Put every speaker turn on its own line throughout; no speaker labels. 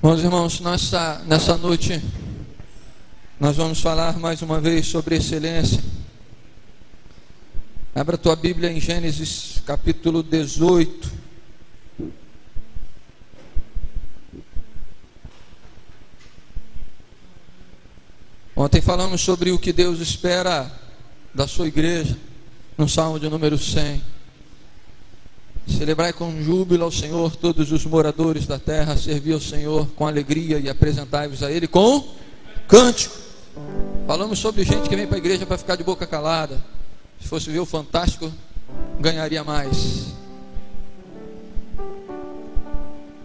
Bom, irmãos, nessa noite nós vamos falar mais uma vez sobre excelência. Abra a tua Bíblia em Gênesis capítulo 18. Ontem falamos sobre o que Deus espera da sua igreja, no Salmo de número 100. Celebrai com júbilo ao Senhor todos os moradores da terra, servi ao Senhor com alegria e apresentai-vos a Ele com cântico. Falamos sobre gente que vem para a igreja para ficar de boca calada. Se fosse ver o Fantástico, ganharia mais.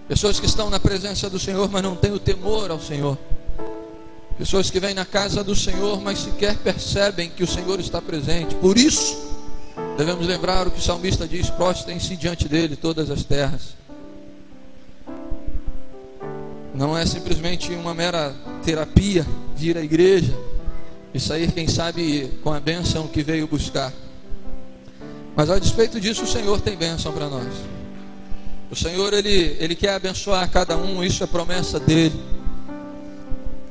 Pessoas que estão na presença do Senhor, mas não têm o temor ao Senhor. Pessoas que vêm na casa do Senhor, mas sequer percebem que o Senhor está presente. Por isso, devemos lembrar o que o salmista diz: prostrem-se diante dele todas as terras. Não é simplesmente uma mera terapia vir à igreja e sair, quem sabe, com a bênção que veio buscar. Mas a despeito disso, o Senhor tem bênção para nós. O Senhor, Ele quer abençoar cada um, isso é promessa dEle.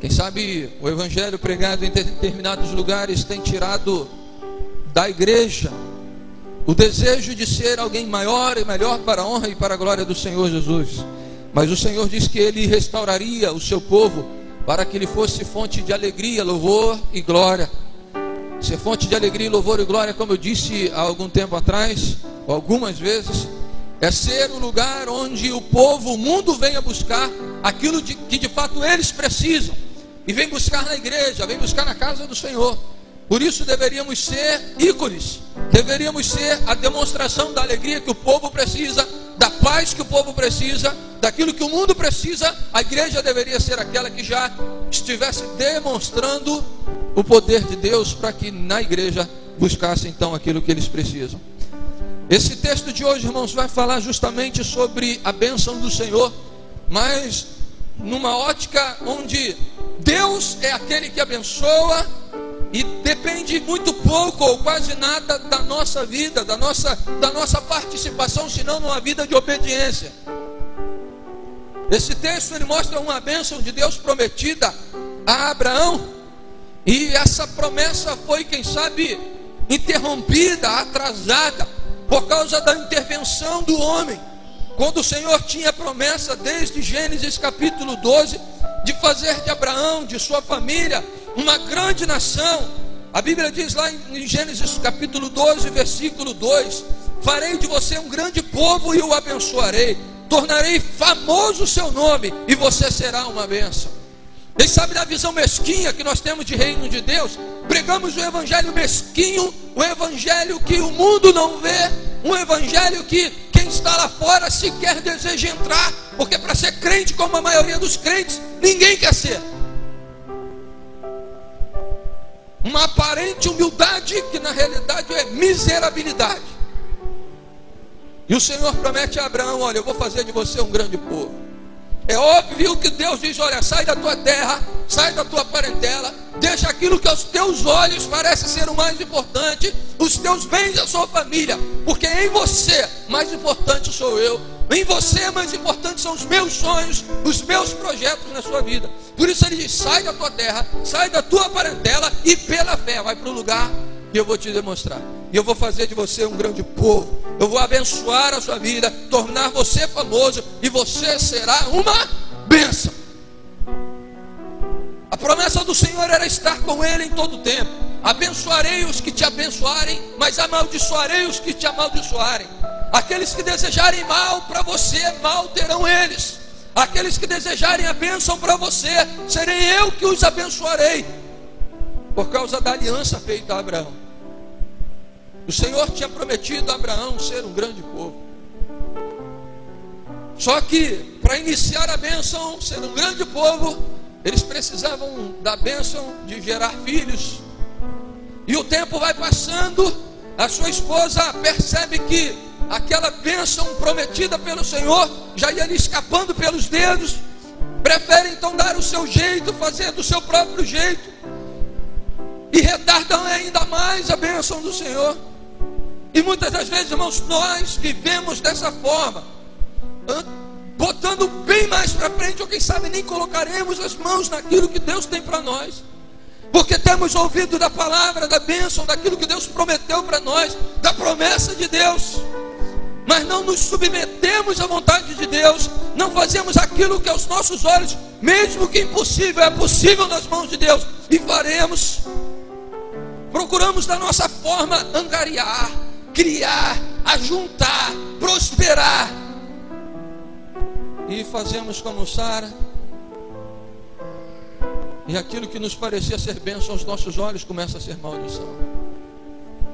Quem sabe o evangelho pregado em determinados lugares tem tirado da igreja o desejo de ser alguém maior e melhor para a honra e para a glória do Senhor Jesus. Mas o Senhor diz que Ele restauraria o seu povo para que ele fosse fonte de alegria, louvor e glória. Ser fonte de alegria, louvor e glória, como eu disse há algum tempo atrás, ou algumas vezes, é ser o lugar onde o povo, o mundo venha buscar aquilo que de fato eles precisam. E vem buscar na igreja, vem buscar na casa do Senhor. Por isso deveríamos ser ícones, deveríamos ser a demonstração da alegria que o povo precisa, da paz que o povo precisa, daquilo que o mundo precisa. A igreja deveria ser aquela que já estivesse demonstrando o poder de Deus, para que na igreja buscasse então aquilo que eles precisam. Esse texto de hoje, irmãos, vai falar justamente sobre a bênção do Senhor, mas numa ótica onde Deus é aquele que abençoa e depende muito pouco ou quase nada da nossa vida, da nossa participação, senão numa vida de obediência. Esse texto ele mostra uma bênção de Deus prometida a Abraão, e essa promessa foi, quem sabe, interrompida, atrasada por causa da intervenção do homem. Quando o Senhor tinha promessa desde Gênesis capítulo 12 de fazer de Abraão, de sua família, uma grande nação. A Bíblia diz lá em Gênesis capítulo 12, versículo 2: farei de você um grande povo e o abençoarei, tornarei famoso o seu nome e você será uma bênção. Quem sabe da visão mesquinha que nós temos de reino de Deus, pregamos o evangelho mesquinho, o evangelho que o mundo não vê, um evangelho que quem está lá fora sequer deseja entrar, porque para ser crente como a maioria dos crentes, ninguém quer ser. Uma aparente humildade que na realidade é miserabilidade. E o Senhor promete a Abraão: olha, eu vou fazer de você um grande povo. É óbvio que Deus diz: olha, sai da tua terra, sai da tua parentela, deixa aquilo que aos teus olhos parece ser o mais importante, os teus bens, a sua família, porque em você mais importante sou eu, em você mais importante são os meus sonhos, os meus projetos na sua vida. Por isso ele diz: sai da tua terra, sai da tua parentela e pela fé vai para o lugar que eu vou te demonstrar, e eu vou fazer de você um grande povo, eu vou abençoar a sua vida, tornar você famoso, e você será uma bênção. A promessa do Senhor era estar com Ele em todo o tempo. Abençoarei os que te abençoarem, mas amaldiçoarei os que te amaldiçoarem. Aqueles que desejarem mal para você, mal terão eles. Aqueles que desejarem a bênção para você, serei eu que os abençoarei, por causa da aliança feita a Abraão. O Senhor tinha prometido a Abraão ser um grande povo. Só que para iniciar a bênção, ser um grande povo, eles precisavam da bênção de gerar filhos. E o tempo vai passando, a sua esposa percebe que aquela bênção prometida pelo Senhor já ia lhe escapando pelos dedos. Prefere então dar o seu jeito, fazer do seu próprio jeito, e retardam ainda mais a bênção do Senhor. E muitas das vezes, irmãos, nós vivemos dessa forma. botando bem mais para frente, ou quem sabe nem colocaremos as mãos naquilo que Deus tem para nós, porque temos ouvido da palavra, da bênção, daquilo que Deus prometeu para nós, da promessa de Deus, mas não nos submetemos à vontade de Deus, não fazemos aquilo que aos nossos olhos, mesmo que impossível, é possível nas mãos de Deus, e faremos. Procuramos da nossa forma angariar, criar, ajuntar, prosperar, e fazemos como Sara, e aquilo que nos parecia ser bênção aos nossos olhos começa a ser maldição.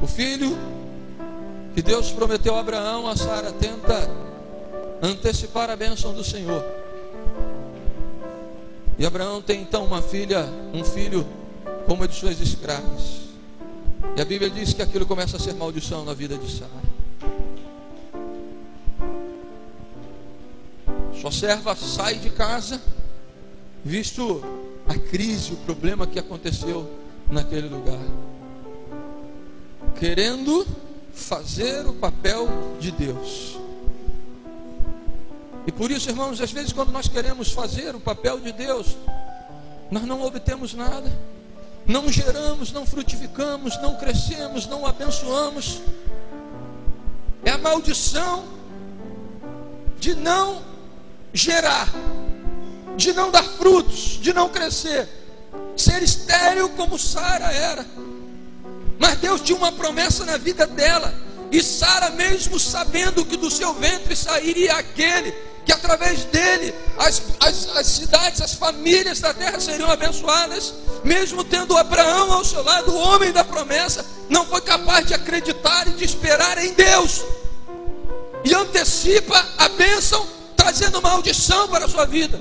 O filho que Deus prometeu a Abraão, a Sara tenta antecipar a bênção do Senhor, e Abraão tem então um filho como de suas escravas, e a Bíblia diz que aquilo começa a ser maldição na vida de Sara. Sua serva sai de casa, visto a crise, o problema que aconteceu naquele lugar, querendo fazer o papel de Deus. E por isso, irmãos, às vezes quando nós queremos fazer o papel de Deus, nós não obtemos nada, não geramos, não frutificamos, não crescemos, não abençoamos. É a maldição de não gerar, de não dar frutos, de não crescer, ser estéril como Sara era. Mas Deus tinha uma promessa na vida dela, e Sara, mesmo sabendo que do seu ventre sairia aquele que através dele as cidades, as famílias da terra seriam abençoadas, mesmo tendo Abraão ao seu lado, o homem da promessa, não foi capaz de acreditar e de esperar em Deus, e antecipa a bênção, trazendo maldição para a sua vida,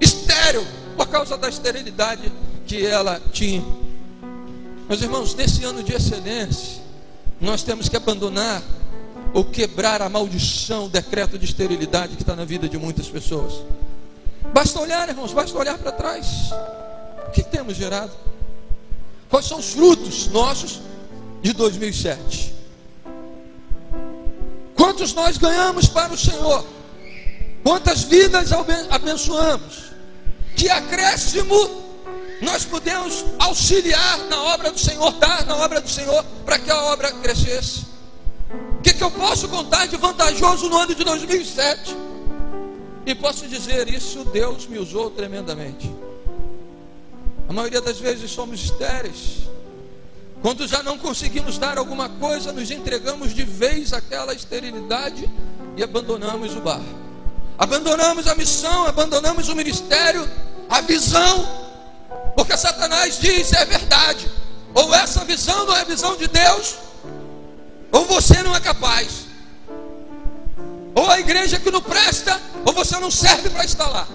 estéril, por causa da esterilidade que ela tinha. Meus irmãos, nesse ano de excelência, nós temos que abandonar ou quebrar a maldição, o decreto de esterilidade que está na vida de muitas pessoas. Basta olhar, irmãos, basta olhar para trás. O que temos gerado? Quais são os frutos nossos de 2007? Quantos nós ganhamos para o Senhor? Quantas vidas abençoamos? Que acréscimo nós podemos auxiliar na obra do Senhor, dar na obra do Senhor, para que a obra crescesse? O que eu posso contar de vantajoso no ano de 2007? E posso dizer isso, Deus me usou tremendamente. A maioria das vezes somos estéreis. Quando já não conseguimos dar alguma coisa, nos entregamos de vez àquela esterilidade e abandonamos o bar. Abandonamos a missão, abandonamos o ministério, a visão, porque Satanás diz, é verdade, ou essa visão não é a visão de Deus, ou você não é capaz, ou a igreja que não presta, ou você não serve para estar lá.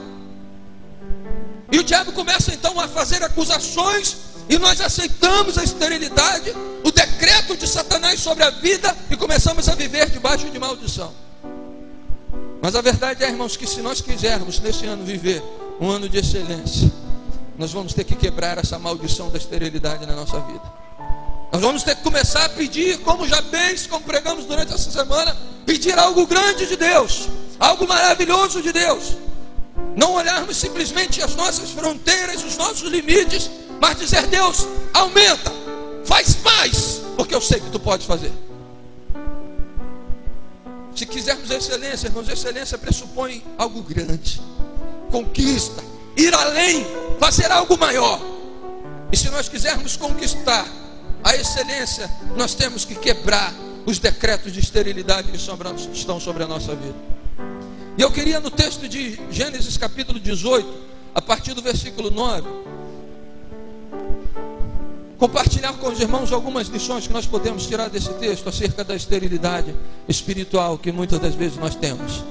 E o diabo começa então a fazer acusações, e nós aceitamos a esterilidade, o decreto de Satanás sobre a vida, e começamos a viver debaixo de maldição. Mas a verdade é, irmãos, que se nós quisermos nesse ano viver um ano de excelência, nós vamos ter que quebrar essa maldição da esterilidade na nossa vida. Nós vamos ter que começar a pedir, como Jabez, como pregamos durante essa semana, pedir algo grande de Deus, algo maravilhoso de Deus. Não olharmos simplesmente as nossas fronteiras, os nossos limites, mas dizer, Deus, aumenta, faz mais, porque eu sei que tu podes fazer. Se quisermos excelência, irmãos, excelência pressupõe algo grande, conquista, ir além, fazer algo maior. E se nós quisermos conquistar a excelência, nós temos que quebrar os decretos de esterilidade que estão sobre a nossa vida. E eu queria, no texto de Gênesis capítulo 18, a partir do versículo 9, compartilhar com os irmãos algumas lições que nós podemos tirar desse texto acerca da esterilidade espiritual que muitas das vezes nós temos.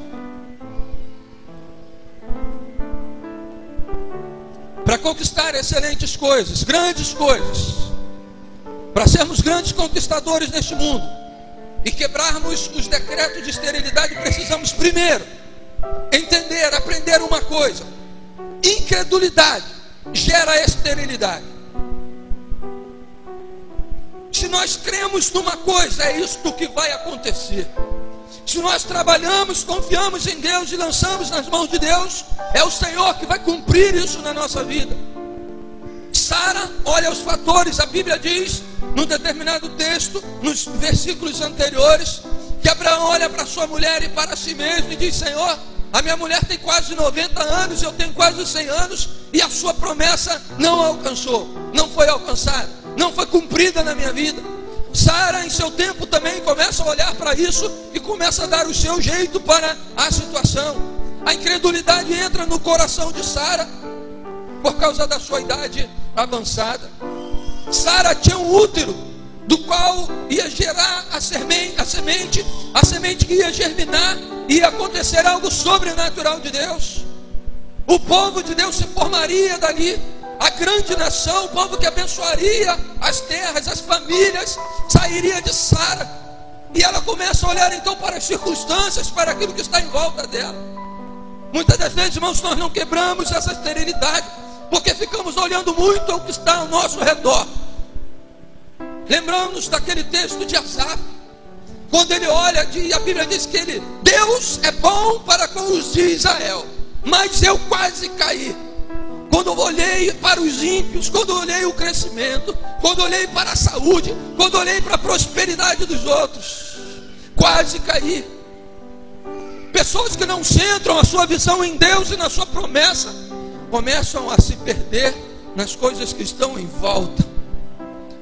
Para conquistar excelentes coisas, grandes coisas, para sermos grandes conquistadores neste mundo e quebrarmos os decretos de esterilidade, precisamos primeiro entender, aprender uma coisa: incredulidade gera esterilidade. Se nós cremos numa coisa, é isso que vai acontecer. Se nós trabalhamos, confiamos em Deus e lançamos nas mãos de Deus, é o Senhor que vai cumprir isso na nossa vida. Sara, olha os fatores, a Bíblia diz, num determinado texto, nos versículos anteriores, que Abraão olha para sua mulher e para si mesmo e diz: Senhor, a minha mulher tem quase 90 anos, eu tenho quase 100 anos, e a sua promessa não alcançou, não foi alcançada, não foi cumprida na minha vida. Sara, em seu tempo, também começa a olhar para isso e começa a dar o seu jeito para a situação. A incredulidade entra no coração de Sara por causa da sua idade avançada. Sara tinha um útero do qual ia gerar a semente que ia germinar, e ia acontecer algo sobrenatural de Deus. O povo de Deus se formaria dali, a grande nação, o povo que abençoaria as terras, as famílias, sairia de Sara. E ela começa a olhar então para as circunstâncias, para aquilo que está em volta dela. Muitas das vezes, irmãos, nós não quebramos essa esterilidade, porque ficamos olhando muito ao que está ao nosso redor. Lembramos daquele texto de Asaf, quando ele olha, a Bíblia diz que Deus é bom para com os de Israel, mas eu quase caí. Quando eu olhei para os ímpios, quando eu olhei o crescimento, quando eu olhei para a saúde, quando eu olhei para a prosperidade dos outros, quase caí. Pessoas que não centram a sua visão em Deus e na sua promessa, começam a se perder nas coisas que estão em volta.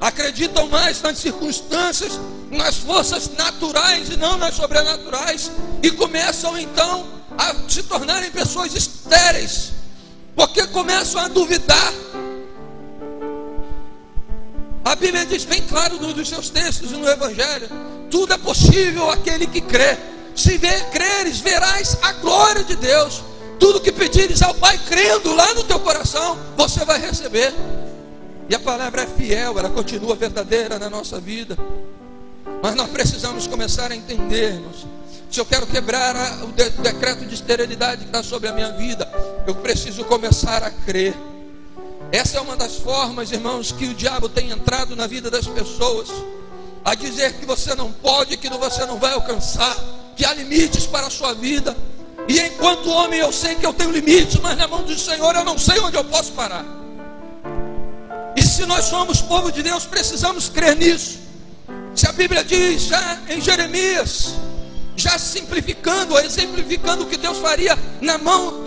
Acreditam mais nas circunstâncias, nas forças naturais e não nas sobrenaturais, e começam então a se tornarem pessoas estéreis, porque começam a duvidar. A Bíblia diz bem claro nos seus textos e no Evangelho: tudo é possível àquele que crê. Se creres, verás a glória de Deus. Tudo que pedires ao Pai, crendo lá no teu coração, você vai receber. E a palavra é fiel, ela continua verdadeira na nossa vida. Mas nós precisamos começar a entender, irmãos. Se eu quero quebrar o decreto de esterilidade que está sobre a minha vida, eu preciso começar a crer. Essa é uma das formas, irmãos, que o diabo tem entrado na vida das pessoas, a dizer que você não pode, que você não vai alcançar, que há limites para a sua vida. E enquanto homem eu sei que eu tenho limites, mas na mão do Senhor eu não sei onde eu posso parar. E se nós somos povo de Deus, precisamos crer nisso. Se a Bíblia diz já em Jeremias, já simplificando, exemplificando o que Deus faria na mão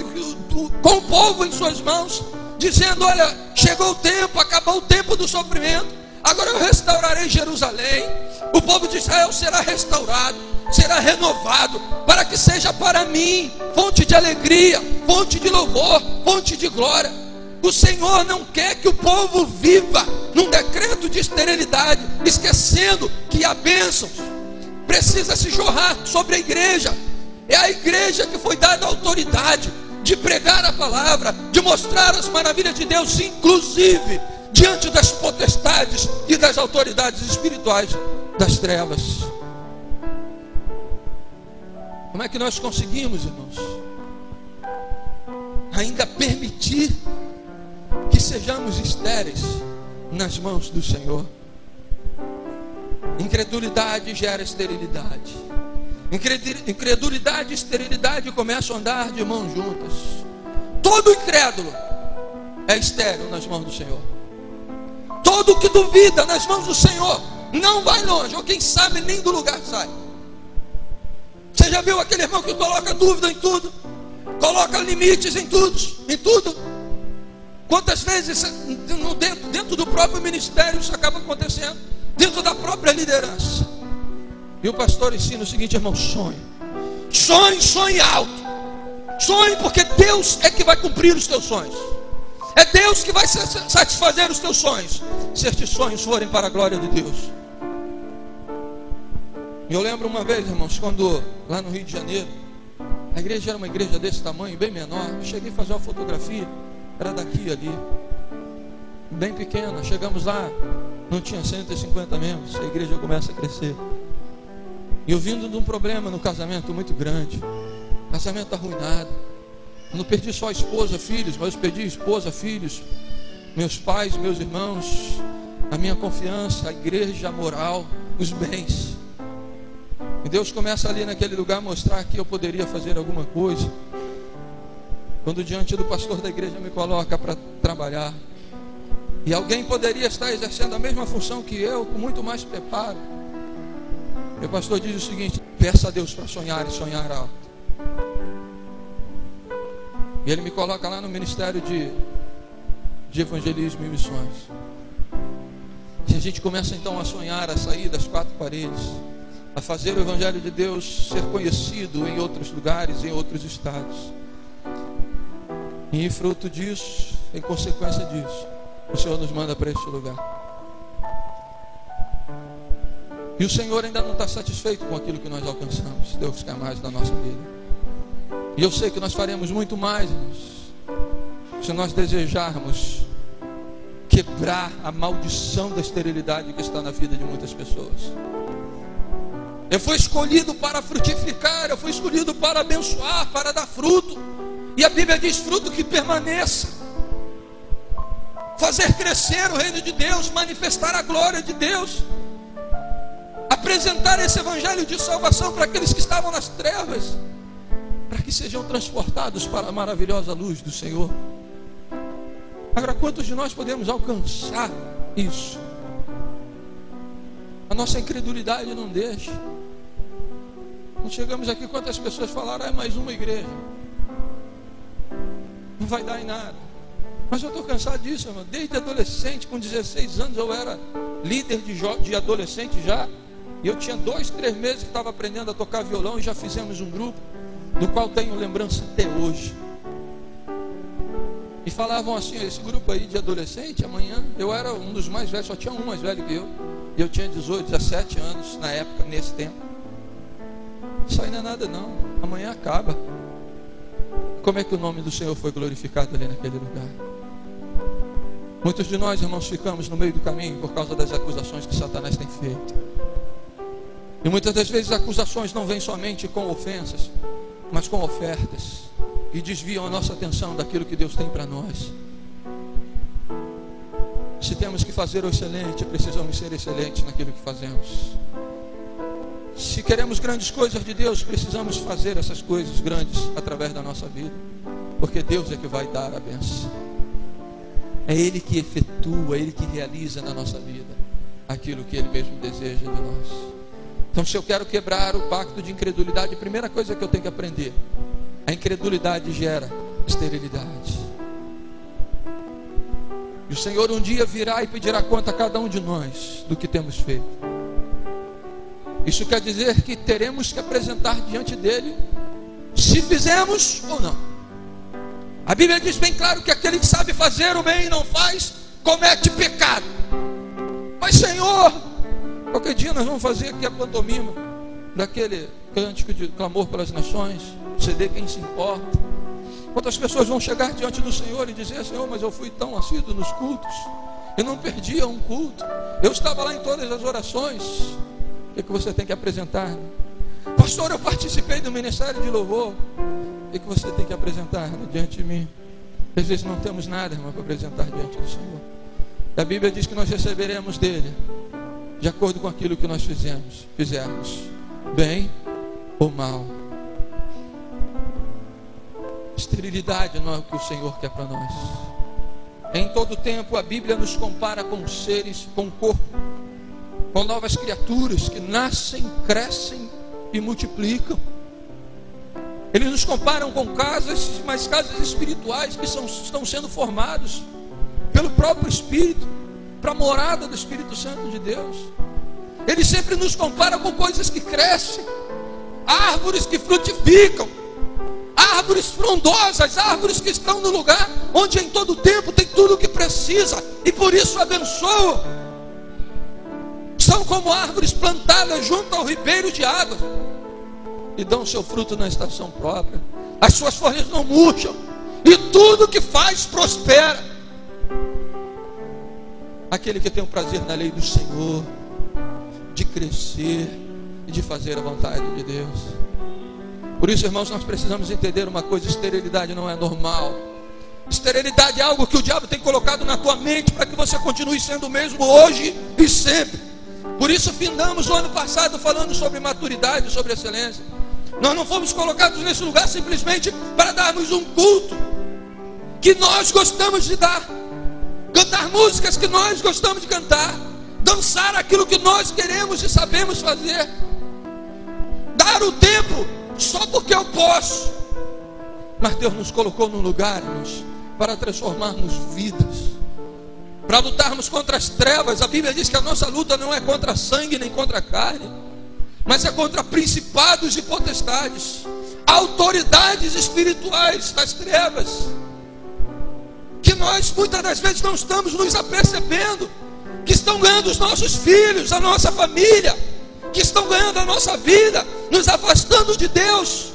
com o povo em suas mãos, dizendo: olha, chegou o tempo, acabou o tempo do sofrimento, agora eu restaurarei Jerusalém. O povo de Israel será restaurado, será renovado, para que seja para mim fonte de alegria, fonte de louvor, fonte de glória. O Senhor não quer que o povo viva num decreto de esterilidade, esquecendo que a bênção precisa se jorrar sobre a igreja. É a igreja que foi dada a autoridade de pregar a palavra, de mostrar as maravilhas de Deus, inclusive diante das potestades e das autoridades espirituais das trevas. Como é que nós conseguimos, irmãos, ainda permitir que sejamos estéreis nas mãos do Senhor? Incredulidade gera esterilidade. Incredulidade e esterilidade começam a andar de mãos juntas. Todo incrédulo é estéril nas mãos do Senhor. Todo que duvida nas mãos do Senhor não vai longe, ou quem sabe nem do lugar sai. Você já viu aquele irmão que coloca dúvida em tudo, coloca limites em tudo? Quantas vezes dentro do próprio ministério isso acaba acontecendo, dentro da própria liderança? E o pastor ensina o seguinte: irmão, sonhe alto, sonhe, porque Deus é que vai cumprir os teus sonhos, é Deus que vai satisfazer os teus sonhos, se estes sonhos forem para a glória de Deus. E eu lembro uma vez, irmãos, quando lá no Rio de Janeiro, a igreja era uma igreja desse tamanho, bem menor. Eu cheguei a fazer uma fotografia, era daqui ali, bem pequena. Chegamos lá, não tinha 150 membros. A igreja começa a crescer. E eu vindo de um problema no casamento muito grande, casamento arruinado. Eu não perdi só a esposa, filhos, mas eu perdi a esposa, filhos, meus pais, meus irmãos, a minha confiança, a igreja, a moral, os bens. E Deus começa ali naquele lugar a mostrar que eu poderia fazer alguma coisa. Quando diante do pastor da igreja me coloca para trabalhar, e alguém poderia estar exercendo a mesma função que eu, com muito mais preparo. Meu pastor diz o seguinte: peça a Deus para sonhar e sonhar alto. E ele me coloca lá no ministério de evangelismo e missões. E a gente começa então a sonhar, a sair das quatro paredes, a fazer o evangelho de Deus ser conhecido em outros lugares, em outros estados. E em fruto disso, em consequência disso, o Senhor nos manda para este lugar. E o Senhor ainda não está satisfeito com aquilo que nós alcançamos. Deus quer mais da nossa vida. E eu sei que nós faremos muito mais, irmãos, se nós desejarmos quebrar a maldição da esterilidade que está na vida de muitas pessoas. Eu fui escolhido para frutificar, eu fui escolhido para abençoar, para dar fruto. E a Bíblia diz: fruto que permaneça. Fazer crescer o reino de Deus, manifestar a glória de Deus, apresentar esse evangelho de salvação para aqueles que estavam nas trevas, para que sejam transportados para a maravilhosa luz do Senhor. Agora, quantos de nós podemos alcançar isso? A nossa incredulidade não deixa. Não chegamos aqui, quantas pessoas falaram: é mais uma igreja, não vai dar em nada. Mas eu estou cansado disso, irmão. Desde adolescente, com 16 anos, eu era líder de adolescente já. E eu tinha 2, 3 meses que estava aprendendo a tocar violão. E já fizemos um grupo, do qual tenho lembrança até hoje. E falavam assim: esse grupo aí de adolescente, amanhã, eu era um dos mais velhos, só tinha um mais velho que eu. E eu tinha 18, 17 anos na época, nesse tempo. Isso aí não é nada não, amanhã acaba. Como é que o nome do Senhor foi glorificado ali naquele lugar? Muitos de nós, irmãos, ficamos no meio do caminho por causa das acusações que Satanás tem feito. E muitas das vezes as acusações não vêm somente com ofensas, mas com ofertas, e desviam a nossa atenção daquilo que Deus tem para nós. Se temos que fazer o excelente, precisamos ser excelentes naquilo que fazemos. Se queremos grandes coisas de Deus, precisamos fazer essas coisas grandes através da nossa vida, porque Deus é que vai dar a bênção. É Ele que efetua, é Ele que realiza na nossa vida aquilo que Ele mesmo deseja de nós. Então, se eu quero quebrar o pacto de incredulidade, a primeira coisa que eu tenho que aprender: a incredulidade gera esterilidade. E o Senhor um dia virá e pedirá conta a cada um de nós do que temos feito. Isso quer dizer que teremos que apresentar diante dele se fizemos ou não. A Bíblia diz bem claro que aquele que sabe fazer o bem e não faz, comete pecado. Mas, Senhor, qualquer dia nós vamos fazer aqui a pantomima daquele cântico de clamor pelas nações, CD Quem Se Importa. Quantas pessoas vão chegar diante do Senhor e dizer: Senhor, mas eu fui tão assíduo nos cultos, eu não perdia um culto, eu estava lá em todas as orações. O que você tem que apresentar? Pastor, eu participei do ministério de louvor. O que você tem que apresentar diante de mim? Às vezes não temos nada, irmão, para apresentar diante do Senhor. A Bíblia diz que nós receberemos dele de acordo com aquilo que nós fizermos, bem ou mal. Esterilidade não é o que o Senhor quer para nós. Em todo tempo a Bíblia nos compara com seres, com corpo, com novas criaturas que nascem, crescem e multiplicam. Eles nos comparam com casas, mas casas espirituais que estão sendo formados pelo próprio Espírito, para a morada do Espírito Santo de Deus. Eles sempre nos comparam com coisas que crescem, árvores que frutificam, árvores frondosas, árvores que estão no lugar onde em todo tempo tem tudo o que precisa e por isso abençoam. São como árvores plantadas junto ao ribeiro de água e dão seu fruto na estação própria. As suas folhas não murcham e tudo que faz prospera. Aquele que tem o prazer na lei do Senhor, de crescer e de fazer a vontade de Deus. Por isso, irmãos, nós precisamos entender uma coisa: esterilidade não é normal. Esterilidade é algo que o diabo tem colocado na tua mente para que você continue sendo o mesmo hoje e sempre. Por isso findamos o ano passado falando sobre maturidade, sobre excelência. Nós não fomos colocados nesse lugar simplesmente para darmos um culto que nós gostamos de dar, cantar músicas que nós gostamos de cantar, dançar aquilo que nós queremos e sabemos fazer, dar o tempo só porque eu posso. Mas Deus nos colocou num lugar, irmãos, para transformarmos vidas, para lutarmos contra as trevas. A Bíblia diz que a nossa luta não é contra sangue nem contra carne, mas é contra principados e potestades, autoridades espirituais das trevas, que nós muitas das vezes não estamos nos apercebendo, que estão ganhando os nossos filhos, a nossa família, que estão ganhando a nossa vida, nos afastando de Deus,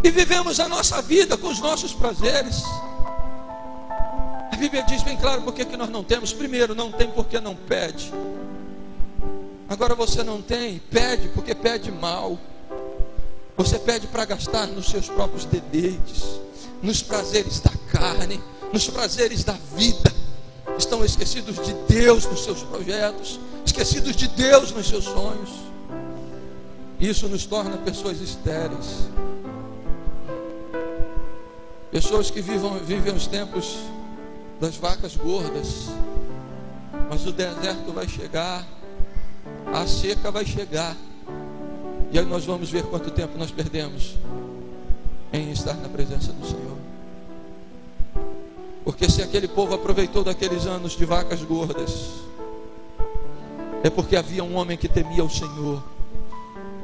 e vivemos a nossa vida com os nossos prazeres. A Bíblia diz bem claro porque que nós não temos. Primeiro, não tem porque não pede. Agora você não tem, pede porque pede mal. Você pede para gastar nos seus próprios deleites, nos prazeres da carne, nos prazeres da vida. Estão esquecidos de Deus nos seus projetos, esquecidos de Deus nos seus sonhos. Isso nos torna pessoas estéreis, pessoas que vivem os tempos das vacas gordas. Mas o deserto vai chegar, a seca vai chegar, e aí nós vamos ver quanto tempo nós perdemos em estar na presença do Senhor. Porque se aquele povo aproveitou daqueles anos de vacas gordas, é porque havia um homem que temia o Senhor,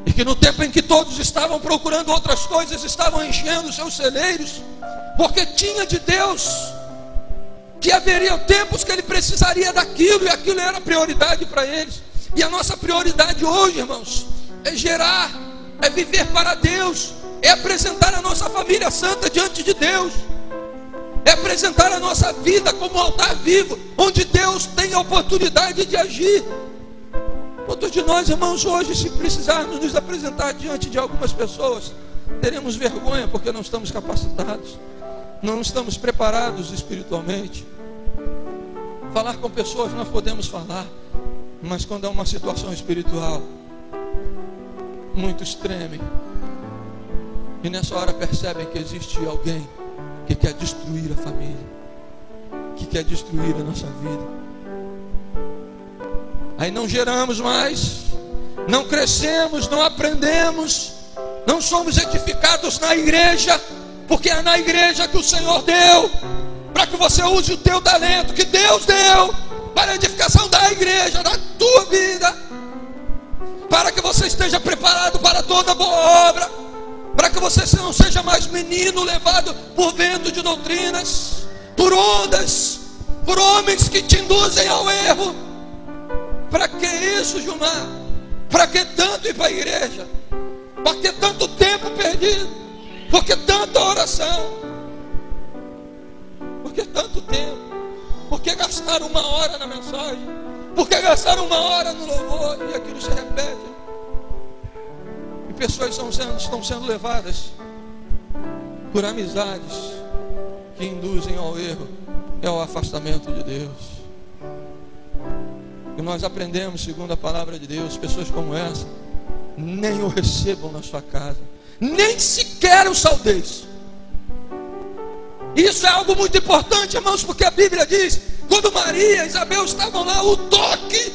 e que no tempo em que todos estavam procurando outras coisas, estavam enchendo seus celeiros, porque tinha de Deus que haveria tempos que ele precisaria daquilo, e aquilo era prioridade para eles. E a nossa prioridade hoje, irmãos, é gerar, é viver para Deus, é apresentar a nossa família santa diante de Deus, é apresentar a nossa vida como um altar vivo, onde Deus tem a oportunidade de agir. Quantos de nós, irmãos, hoje, se precisarmos nos apresentar diante de algumas pessoas, teremos vergonha porque não estamos capacitados, não estamos preparados espiritualmente. Falar com pessoas nós podemos falar, mas quando há uma situação espiritual, muitos tremem, e nessa hora percebem que existe alguém que quer destruir a família, que quer destruir a nossa vida. Aí não geramos mais, não crescemos, não aprendemos, não somos edificados na igreja, porque é na igreja que o Senhor deu, para que você use o teu talento que Deus deu para a edificação da igreja, da tua vida, para que você esteja preparado para toda boa obra, para que você não seja mais menino levado por vento de doutrinas, por ondas, por homens que te induzem ao erro. Para que isso, Gilmar? Para que tanto ir para a igreja? Para que tanto tempo perdido? Por que tanta oração? Por que tanto tempo? Por que gastar 1 hora na mensagem? Por que gastar 1 hora no louvor? E aquilo se repete. E pessoas estão sendo levadas por amizades que induzem ao erro e ao afastamento de Deus. E nós aprendemos, segundo a palavra de Deus, pessoas como essa nem o recebam na sua casa, nem sequer o saudeis. Isso é algo muito importante, irmãos, porque a Bíblia diz, quando Maria e Isabel estavam lá, no toque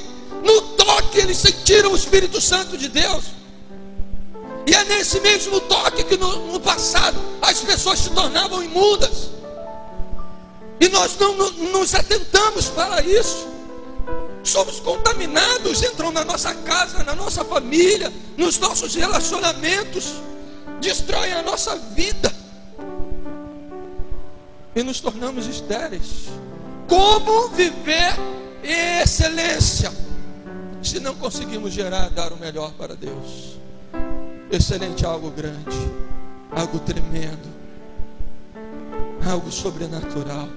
eles sentiram o Espírito Santo de Deus. E é nesse mesmo toque que no passado as pessoas se tornavam imundas, e nós não nos atentamos para isso. Somos contaminados, entram na nossa casa, na nossa família, nos nossos relacionamentos, destroem a nossa vida e nos tornamos estéreis. Como viver em excelência se não conseguimos dar o melhor para Deus? Excelente é algo grande, algo tremendo, algo sobrenatural,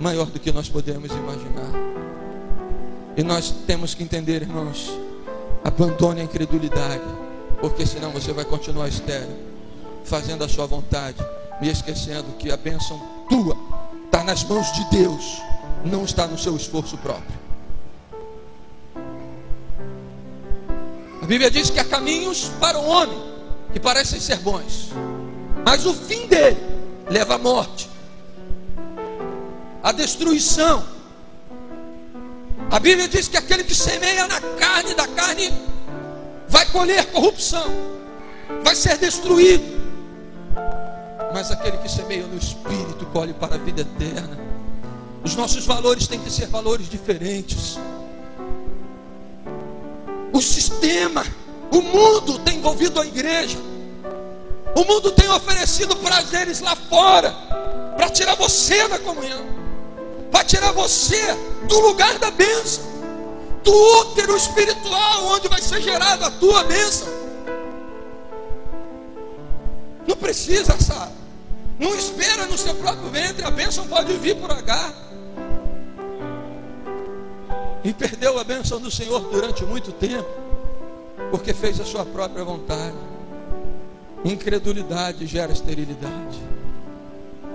maior do que nós podemos imaginar. E nós temos que entender, irmãos, abandone a incredulidade, porque senão você vai continuar estéril, fazendo a sua vontade e esquecendo que a bênção tua está nas mãos de Deus, não está no seu esforço próprio. Bíblia diz que há caminhos para o homem que parecem ser bons, mas o fim dele leva à morte, à destruição. A Bíblia diz que aquele que semeia na carne, da carne vai colher corrupção, vai ser destruído. Mas aquele que semeia no Espírito colhe para a vida eterna. Os nossos valores têm que ser valores diferentes. O sistema, o mundo tem envolvido a igreja. O mundo tem oferecido prazeres lá fora para tirar você da comunhão, para tirar você do lugar da bênção, do útero espiritual onde vai ser gerada a tua bênção. Não precisa, sabe? Não espera no seu próprio ventre, a bênção pode vir por H. E perdeu a bênção do Senhor durante muito tempo, porque fez a sua própria vontade. Incredulidade gera esterilidade.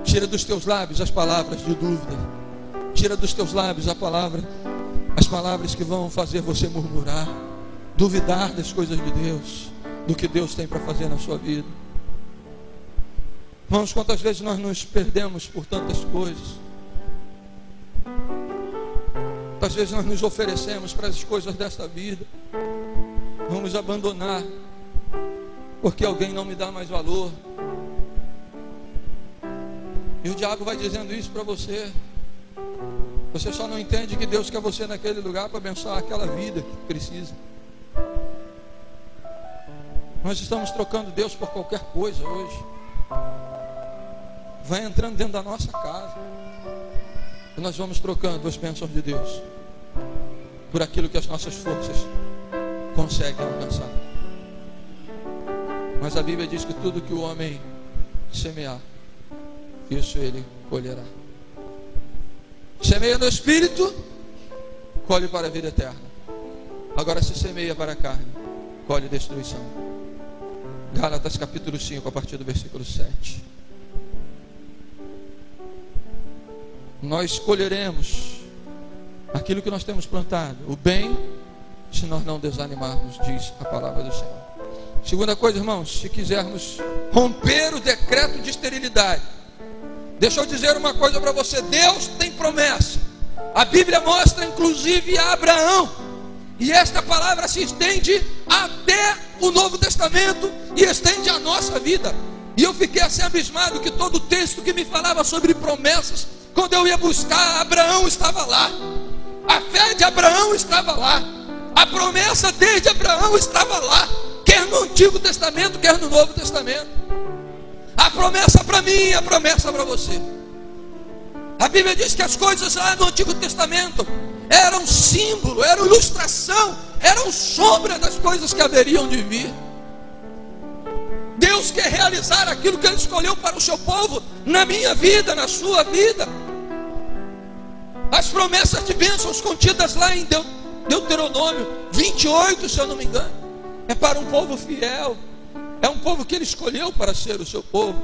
Tira dos teus lábios as palavras de dúvida. Tira dos teus lábios as palavras que vão fazer você murmurar, duvidar das coisas de Deus, do que Deus tem para fazer na sua vida. Irmãos, quantas vezes nós nos perdemos por tantas coisas? Quantas vezes nós nos oferecemos para as coisas desta vida? Vamos abandonar porque alguém não me dá mais valor. E o diabo vai dizendo isso para você. Você só não entende que Deus quer você naquele lugar para abençoar aquela vida que precisa. Nós estamos trocando Deus por qualquer coisa hoje. Vai entrando dentro da nossa casa e nós vamos trocando as bênçãos de Deus por aquilo que as nossas forças conseguem alcançar. Mas a Bíblia diz que tudo que o homem semear, isso ele colherá. Semeia no Espírito, colhe para a vida eterna. Agora se semeia para a carne, colhe destruição. Gálatas capítulo 5, a partir do versículo 7. Nós colheremos aquilo que nós temos plantado, o bem, se nós não desanimarmos, diz a palavra do Senhor. Segunda coisa, irmãos, se quisermos romper o decreto de esterilidade, deixa eu dizer uma coisa para você: Deus tem promessa. A Bíblia mostra inclusive a Abraão, e esta palavra se estende até o Novo Testamento e estende a nossa vida. E eu fiquei assim abismado que todo o texto que me falava sobre promessas, quando eu ia buscar, Abraão estava lá. A fé de Abraão estava lá. A promessa desde Abraão estava lá, quer no Antigo Testamento, quer no Novo Testamento. A promessa para mim, a promessa para você. A Bíblia diz que as coisas lá no Antigo Testamento eram símbolo, eram ilustração, eram sombra das coisas que haveriam de vir. Deus quer realizar aquilo que Ele escolheu para o seu povo, na minha vida, na sua vida. As promessas de bênçãos contidas lá em Deuteronômio 28, se eu não me engano, é para um povo fiel. É um povo que Ele escolheu para ser o seu povo.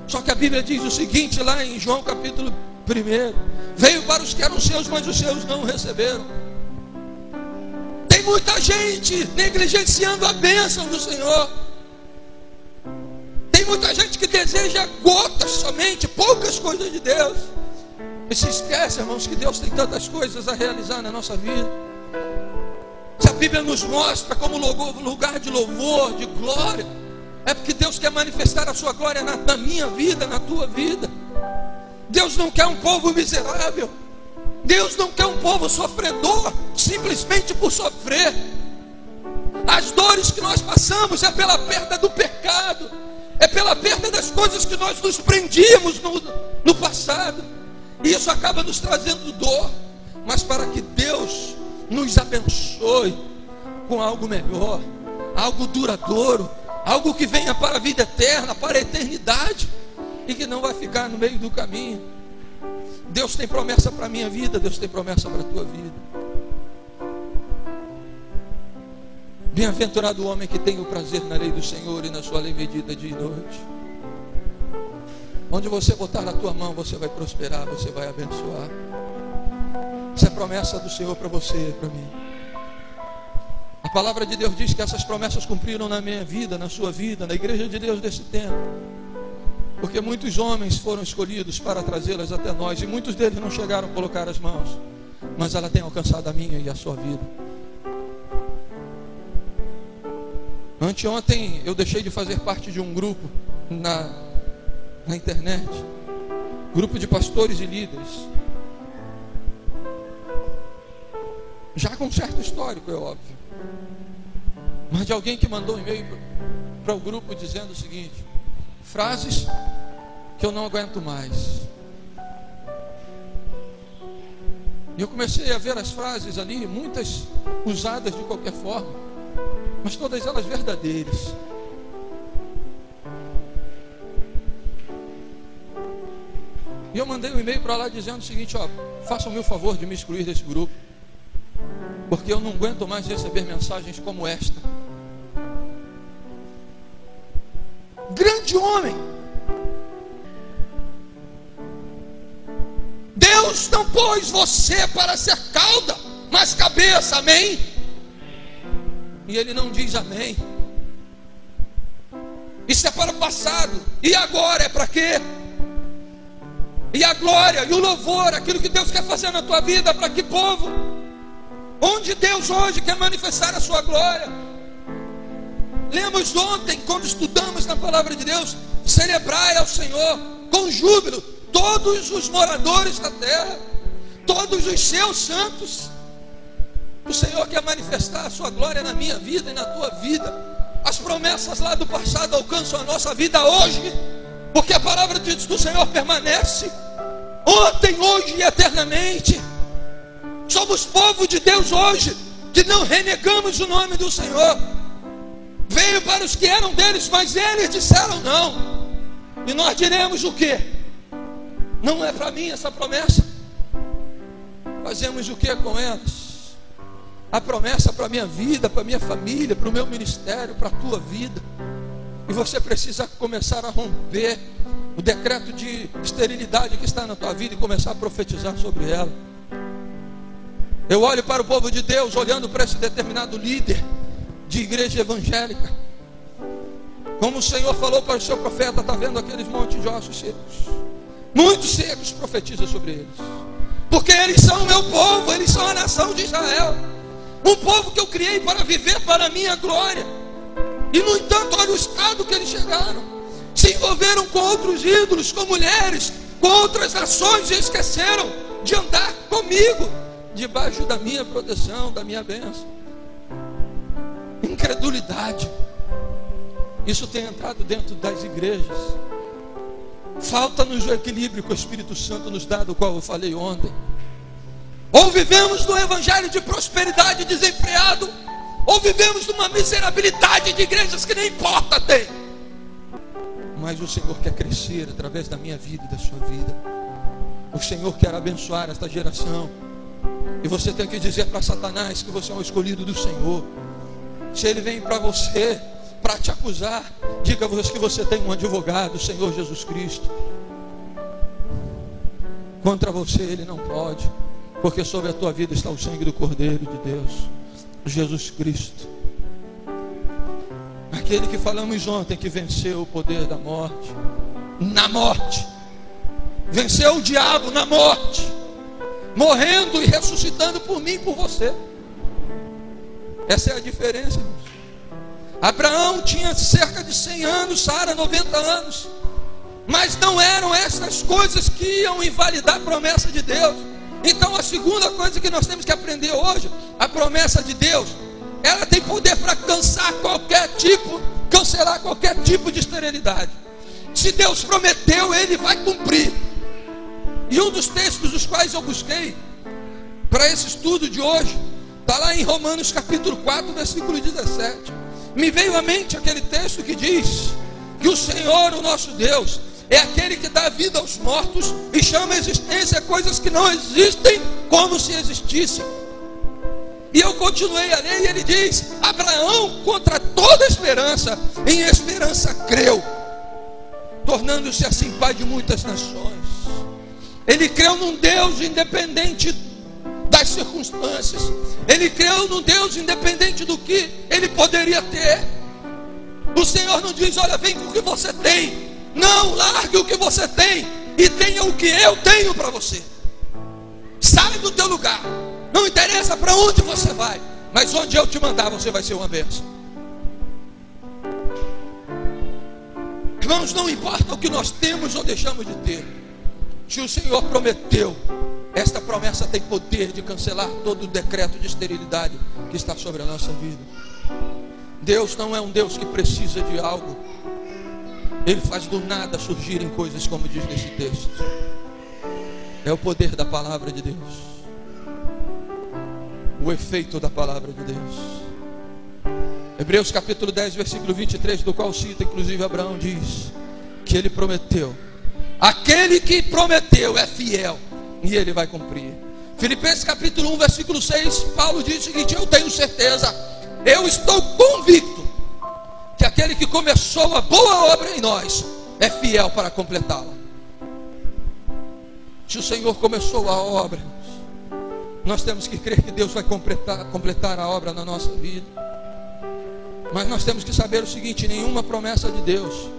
Só que a Bíblia diz o seguinte lá em João capítulo 1: veio para os que eram seus, mas os seus não o receberam. Tem muita gente negligenciando a bênção do Senhor. Tem muita gente que deseja gotas somente, poucas coisas de Deus, e se esquece, irmãos, que Deus tem tantas coisas a realizar na nossa vida. Se a Bíblia nos mostra como lugar de louvor, de glória, é porque Deus quer manifestar a sua glória na minha vida, na tua vida. Deus não quer um povo miserável. Deus não quer um povo sofredor, simplesmente por sofrer. As dores que nós passamos é pela perda do pecado, é pela perda das coisas que nós nos prendíamos no passado. E isso acaba nos trazendo dor. Mas para que Deus nos abençoe com algo melhor, algo duradouro, algo que venha para a vida eterna, para a eternidade, e que não vai ficar no meio do caminho. Deus tem promessa para a minha vida, Deus tem promessa para a tua vida. Bem-aventurado o homem que tem o prazer na lei do Senhor, e na sua lei medita dia e noite. Onde você botar na tua mão, você vai prosperar, você vai abençoar. Essa é a promessa do Senhor para você e para mim. A palavra de Deus diz que essas promessas cumpriram na minha vida, na sua vida, na igreja de Deus desse tempo. Porque muitos homens foram escolhidos para trazê-las até nós, e muitos deles não chegaram a colocar as mãos, mas ela tem alcançado a minha e a sua vida. Anteontem eu deixei de fazer parte de um grupo na internet, grupo de pastores e líderes, já com certo histórico, é óbvio, mas de alguém que mandou um e-mail para o grupo dizendo o seguinte: frases que eu não aguento mais. E eu comecei a ver as frases ali, muitas usadas de qualquer forma, mas todas elas verdadeiras. E eu mandei um e-mail para lá dizendo o seguinte: ó, façam-me o favor de me excluir desse grupo, porque eu não aguento mais receber mensagens como esta. Grande homem, Deus não pôs você para ser cauda, mas cabeça, amém? E ele não diz amém. Isso é para o passado, e agora é para quê? E a glória e o louvor, aquilo que Deus quer fazer na tua vida, para que povo? Onde Deus hoje quer manifestar a sua glória? Lemos ontem, quando estudamos na palavra de Deus, celebrai ao Senhor com júbilo todos os moradores da terra, todos os seus santos. O Senhor quer manifestar a sua glória na minha vida e na tua vida. As promessas lá do passado alcançam a nossa vida hoje, porque a palavra do Senhor permanece ontem, hoje e eternamente. Somos povo de Deus hoje, que não renegamos o nome do Senhor. Veio para os que eram deles, mas eles disseram não. E nós diremos o quê? Não é para mim essa promessa. Fazemos o que com elas? A promessa para a minha vida, para a minha família, para o meu ministério, para a tua vida. E você precisa começar a romper o decreto de esterilidade que está na tua vida e começar a profetizar sobre ela. Eu olho para o povo de Deus, olhando para esse determinado líder de igreja evangélica, como o Senhor falou para o seu profeta: está vendo aqueles montes de ossos secos? Muitos secos, profetiza sobre eles, porque eles são o meu povo, eles são a nação de Israel, um povo que eu criei para viver para a minha glória. E no entanto, olha o estado que eles chegaram. Se envolveram com outros ídolos, com mulheres, com outras nações, e esqueceram de andar comigo, debaixo da minha proteção, da minha bênção. Incredulidade, isso tem entrado dentro das igrejas. Falta-nos o equilíbrio que o Espírito Santo nos dá, do qual eu falei ontem. Ou vivemos no evangelho de prosperidade desenfreado, ou vivemos numa miserabilidade de igrejas que nem porta tem. Mas o Senhor quer crescer através da minha vida e da sua vida. O Senhor quer abençoar esta geração. E você tem que dizer para Satanás que você é um escolhido do Senhor. Se ele vem para você para te acusar, diga que você tem um advogado, o Senhor Jesus Cristo. Contra você ele não pode, porque sobre a tua vida está o sangue do Cordeiro de Deus, Jesus Cristo, aquele que falamos ontem, que venceu o poder da morte, na morte, venceu o diabo na morte, morrendo e ressuscitando por mim e por você. Essa é a diferença, irmãos. Abraão tinha cerca de 100 anos, Sara 90 anos, mas não eram essas coisas que iam invalidar a promessa de Deus. Então a segunda coisa que nós temos que aprender hoje: a promessa de Deus, ela tem poder para cancelar qualquer tipo de esterilidade. Se Deus prometeu, Ele vai cumprir. E um dos textos dos quais eu busquei para esse estudo de hoje está lá em Romanos capítulo 4, versículo 17. Me veio à mente aquele texto que diz que o Senhor, o nosso Deus, é aquele que dá vida aos mortos e chama a existência coisas que não existem como se existissem. E eu continuei a ler e ele diz: Abraão, contra toda esperança, em esperança creu, tornando-se assim pai de muitas nações. Ele creu num Deus independente das circunstâncias. Ele creu no Deus independente do que ele poderia ter. O Senhor não diz: olha, vem com o que você tem. Não, largue o que você tem e tenha o que eu tenho para você. Sai do teu lugar. Não interessa para onde você vai, mas onde eu te mandar você vai ser uma bênção. Irmãos, não importa o que nós temos ou deixamos de ter. Se o Senhor prometeu, esta promessa tem poder de cancelar todo o decreto de esterilidade que está sobre a nossa vida. Deus não é um Deus que precisa de algo. Ele faz do nada surgirem coisas, como diz nesse texto. É o poder da palavra de Deus, o efeito da palavra de Deus. Hebreus capítulo 10, versículo 23, do qual cita inclusive Abraão, diz que ele prometeu. Aquele que prometeu é fiel e ele vai cumprir. Filipenses capítulo 1, versículo 6, Paulo diz o seguinte: eu tenho certeza, eu estou convicto que aquele que começou a boa obra em nós é fiel para completá-la. Se o Senhor começou a obra, nós temos que crer que Deus vai completar a obra na nossa vida. Mas nós temos que saber o seguinte: nenhuma promessa de Deus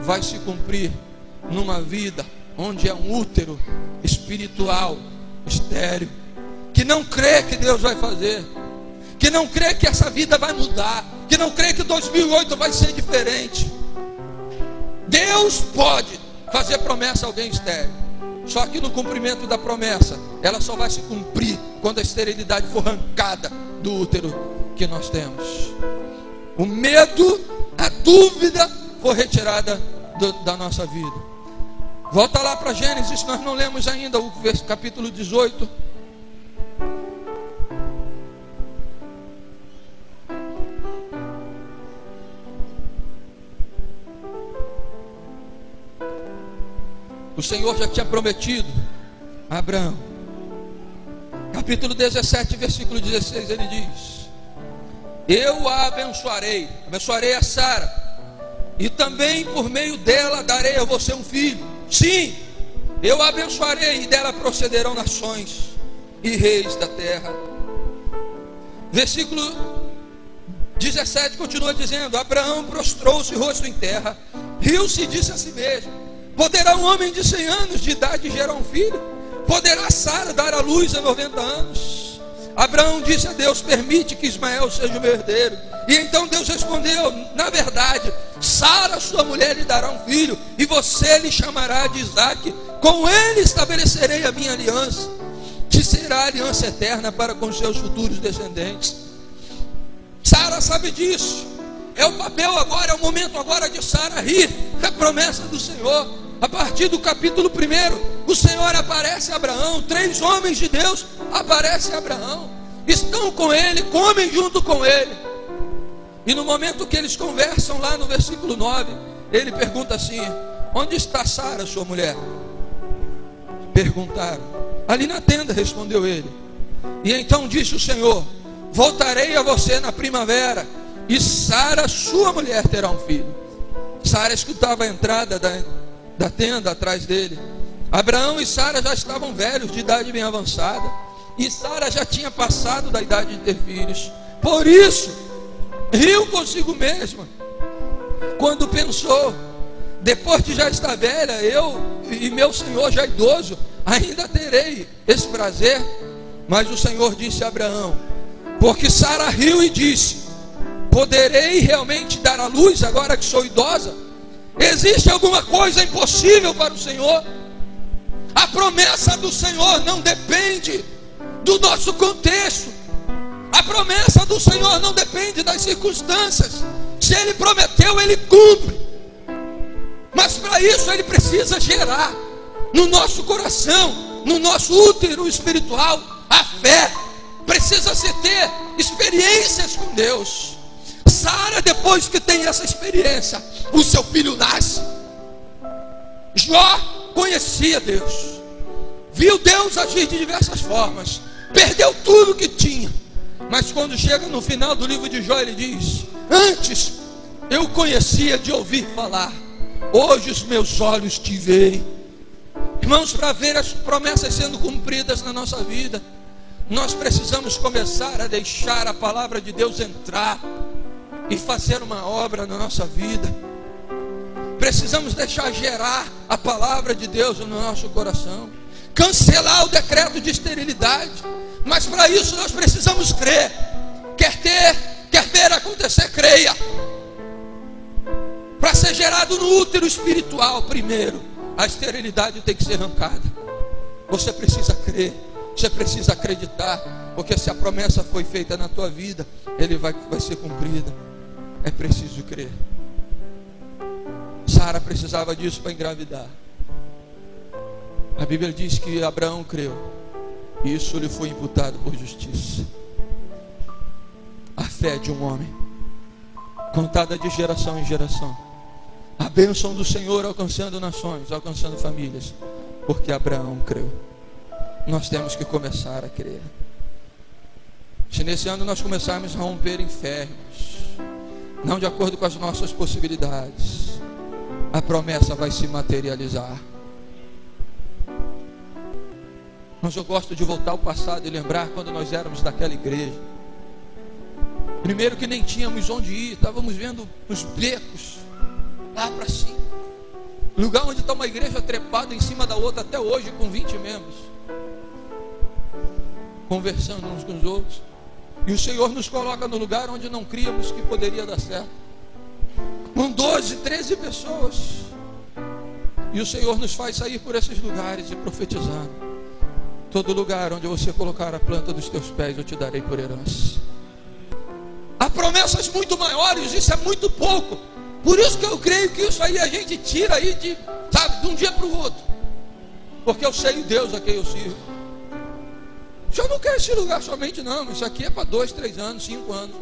vai se cumprir numa vida onde é um útero espiritual estéril, que não crê que Deus vai fazer, que não crê que essa vida vai mudar, que não crê que 2008 vai ser diferente. Deus pode fazer promessa a alguém estéril, só que no cumprimento da promessa, ela só vai se cumprir quando a esterilidade for arrancada do útero que nós temos. O medo, a dúvida for retirada da nossa vida. Volta lá para Gênesis, nós não lemos ainda o capítulo 18. O Senhor já tinha prometido a Abraão. Capítulo 17, versículo 16, ele diz: eu a abençoarei a Sara, e também por meio dela darei a você um filho. Sim, eu a abençoarei, e dela procederão nações e reis da terra. Versículo 17 continua dizendo: Abraão prostrou-se rosto em terra, riu-se e disse a si mesmo: poderá um homem de 100 anos de idade gerar um filho? Poderá Sara dar à luz a 90 anos? Abraão disse a Deus: permite que Ismael seja o meu herdeiro. E então Deus respondeu: na verdade, Sara, sua mulher, lhe dará um filho, e você lhe chamará de Isaque. Com ele estabelecerei a minha aliança, que será a aliança eterna para com seus futuros descendentes. Sara sabe disso. É o papel agora, é o momento agora de Sara rir da promessa do Senhor. A partir do capítulo 1, o Senhor aparece a Abraão. 3 homens de Deus aparecem a Abraão, estão com ele, comem junto com ele. E no momento que eles conversam lá no versículo 9, ele pergunta assim: onde está Sara, sua mulher? Perguntaram. Ali na tenda, respondeu ele. E então disse o Senhor: voltarei a você na primavera, e Sara, sua mulher, terá um filho. Sara escutava a entrada da tenda atrás dele. Abraão e Sara já estavam velhos, de idade bem avançada, e Sara já tinha passado da idade de ter filhos. Por isso, riu consigo mesma, quando pensou: depois de já estar velha, eu e meu senhor já idoso, ainda terei esse prazer? Mas o Senhor disse a Abraão, porque Sara riu e disse: poderei realmente dar à luz agora que sou idosa? Existe alguma coisa impossível para o Senhor? A promessa do Senhor não depende do nosso contexto. A promessa do Senhor não depende das circunstâncias. Se Ele prometeu, Ele cumpre. Mas para isso Ele precisa gerar no nosso coração, no nosso útero espiritual, a fé. Precisa se ter experiências com Deus. Sara, depois que tem essa experiência, o seu filho nasce. Jó conhecia Deus, viu Deus agir de diversas formas, perdeu tudo que tinha, mas quando chega no final do livro de Jó, ele diz: antes eu conhecia de ouvir falar, hoje os meus olhos te veem. Irmãos, para ver as promessas sendo cumpridas na nossa vida, Nós precisamos começar a deixar a palavra de Deus entrar e fazer uma obra na nossa vida. Precisamos deixar gerar a palavra de Deus no nosso coração, cancelar o decreto de esterilidade. Mas para isso nós precisamos crer. Quer ver acontecer, creia. Para ser gerado no útero espiritual, primeiro, a esterilidade tem que ser arrancada. Você precisa crer, você precisa acreditar, porque se a promessa foi feita na tua vida, ele vai ser cumprida. É preciso crer. Sara precisava disso para engravidar. A Bíblia diz que Abraão creu, e isso lhe foi imputado por justiça. A fé de um homem, contada de geração em geração. A bênção do Senhor alcançando nações, alcançando famílias, porque Abraão creu. Nós temos que começar a crer. Se nesse ano nós começarmos a romper infernos, não de acordo com as nossas possibilidades, a promessa vai se materializar. Mas eu gosto de voltar ao passado e lembrar quando nós éramos daquela igreja. Primeiro que nem tínhamos onde ir, estávamos vendo os becos lá para cima, lugar onde está uma igreja trepada em cima da outra até hoje, com 20 membros, conversando uns com os outros. E o Senhor nos coloca no lugar onde não críamos que poderia dar certo, com 12, 13 pessoas. E o Senhor nos faz sair por esses lugares e profetizando: todo lugar onde você colocar a planta dos teus pés, eu te darei por herança. Há promessas muito maiores, isso é muito pouco. Por isso que eu creio que isso aí a gente tira aí de um dia para o outro. Porque eu sei o Deus a quem eu sirvo. Eu não quero esse lugar somente não. Isso aqui é para 2, 3 anos, 5 anos.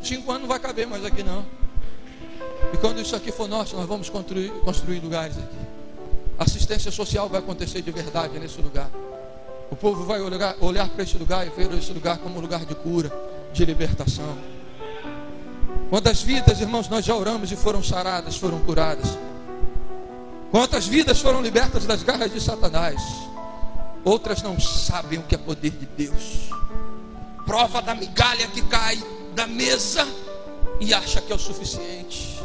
5 anos não vai caber mais aqui não. E quando isso aqui for nosso, nós vamos construir lugares aqui. Assistência social vai acontecer de verdade nesse lugar. O povo vai olhar para esse lugar e ver esse lugar como um lugar de cura, de libertação. Quantas vidas, irmãos, nós já oramos e foram saradas, foram curadas? Quantas vidas foram libertas das garras de Satanás? Outras não sabem o que é poder de Deus. Prova da migalha que cai da mesa e acha que é o suficiente.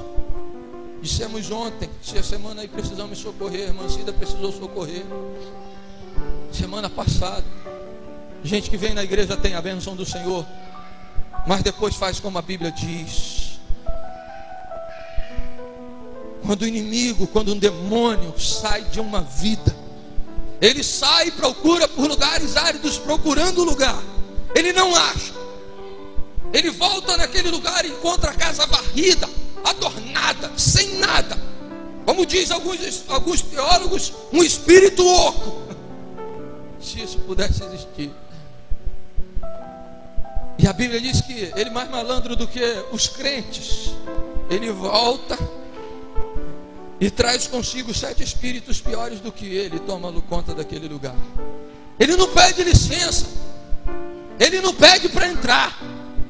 Dissemos ontem, se a semana aí precisamos socorrer, a irmã Cida precisou socorrer. Semana passada, gente que vem na igreja tem a bênção do Senhor, mas depois faz como a Bíblia diz. Quando o inimigo, quando um demônio sai de uma vida, ele sai e procura por lugares áridos, procurando lugar. Ele não acha. Ele volta naquele lugar e encontra a casa varrida, adornada, sem nada. Como diz alguns teólogos, um espírito oco. Se isso pudesse existir. E a Bíblia diz que ele é mais malandro do que os crentes. Ele volta e traz consigo 7 espíritos piores do que ele, toma conta daquele lugar. Ele não pede licença, ele não pede para entrar.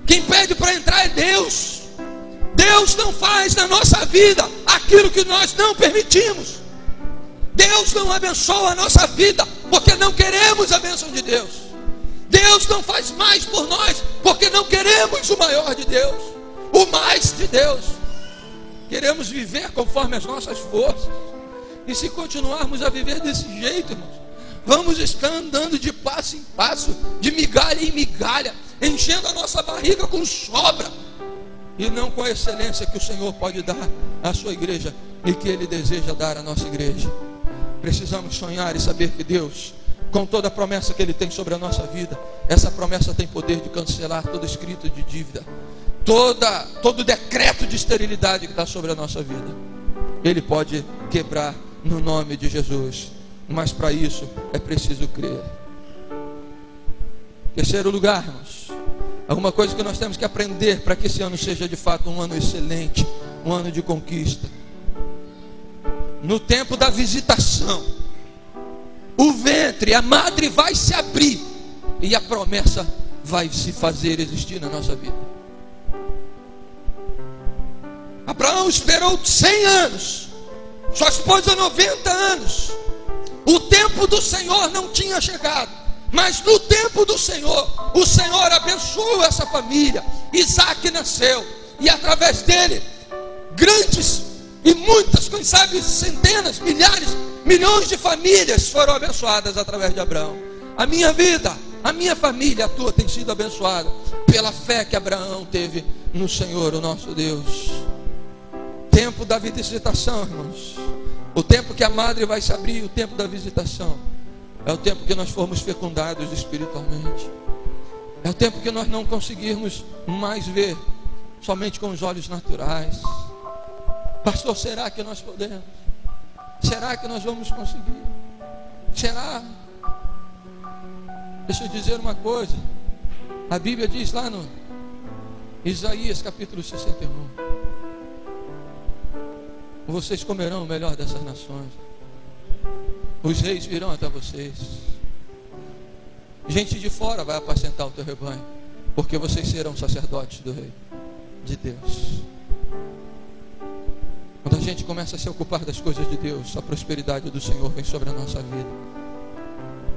Quem pede para entrar é Deus. Deus não faz na nossa vida aquilo que nós não permitimos. Deus não abençoa a nossa vida porque não queremos a bênção de Deus. Deus não faz mais por nós porque não queremos o maior de Deus, o mais de Deus. Queremos viver conforme as nossas forças. E se continuarmos a viver desse jeito, irmãos, vamos estar andando de passo em passo, de migalha em migalha, enchendo a nossa barriga com sobra, e não com a excelência que o Senhor pode dar à sua igreja e que Ele deseja dar à nossa igreja. Precisamos sonhar e saber que Deus, com toda a promessa que Ele tem sobre a nossa vida, essa promessa tem poder de cancelar todo escrito de dívida, todo decreto de esterilidade que está sobre a nossa vida. Ele pode quebrar no nome de Jesus. Mas para isso é preciso crer. Terceiro lugar, irmãos, alguma coisa que nós temos que aprender para que esse ano seja de fato um ano excelente, um ano de conquista. No tempo da visitação, o ventre, a madre vai se abrir e a promessa vai se fazer existir na nossa vida. Abraão esperou 100 anos, sua esposa 90 anos. O tempo do Senhor não tinha chegado. Mas no tempo do Senhor, o Senhor abençoou essa família. Isaac nasceu, e através dele, grandes e muitas, quem sabe centenas, milhares, milhões de famílias foram abençoadas através de Abraão. A minha vida, a minha família, a tua tem sido abençoada pela fé que Abraão teve no Senhor, o nosso Deus. Tempo da visitação, irmãos. O tempo que a madre vai se abrir, o tempo da visitação, é o tempo que nós formos fecundados espiritualmente. É o tempo que nós não conseguirmos mais ver somente com os olhos naturais. Pastor, será que nós podemos? Será que nós vamos conseguir? Será? Deixa eu dizer uma coisa. A Bíblia diz lá no Isaías capítulo 61: vocês comerão o melhor dessas nações. Os reis virão até vocês. Gente de fora vai apacentar o teu rebanho, porque vocês serão sacerdotes do rei de Deus. Quando a gente começa a se ocupar das coisas de Deus, a prosperidade do Senhor vem sobre a nossa vida,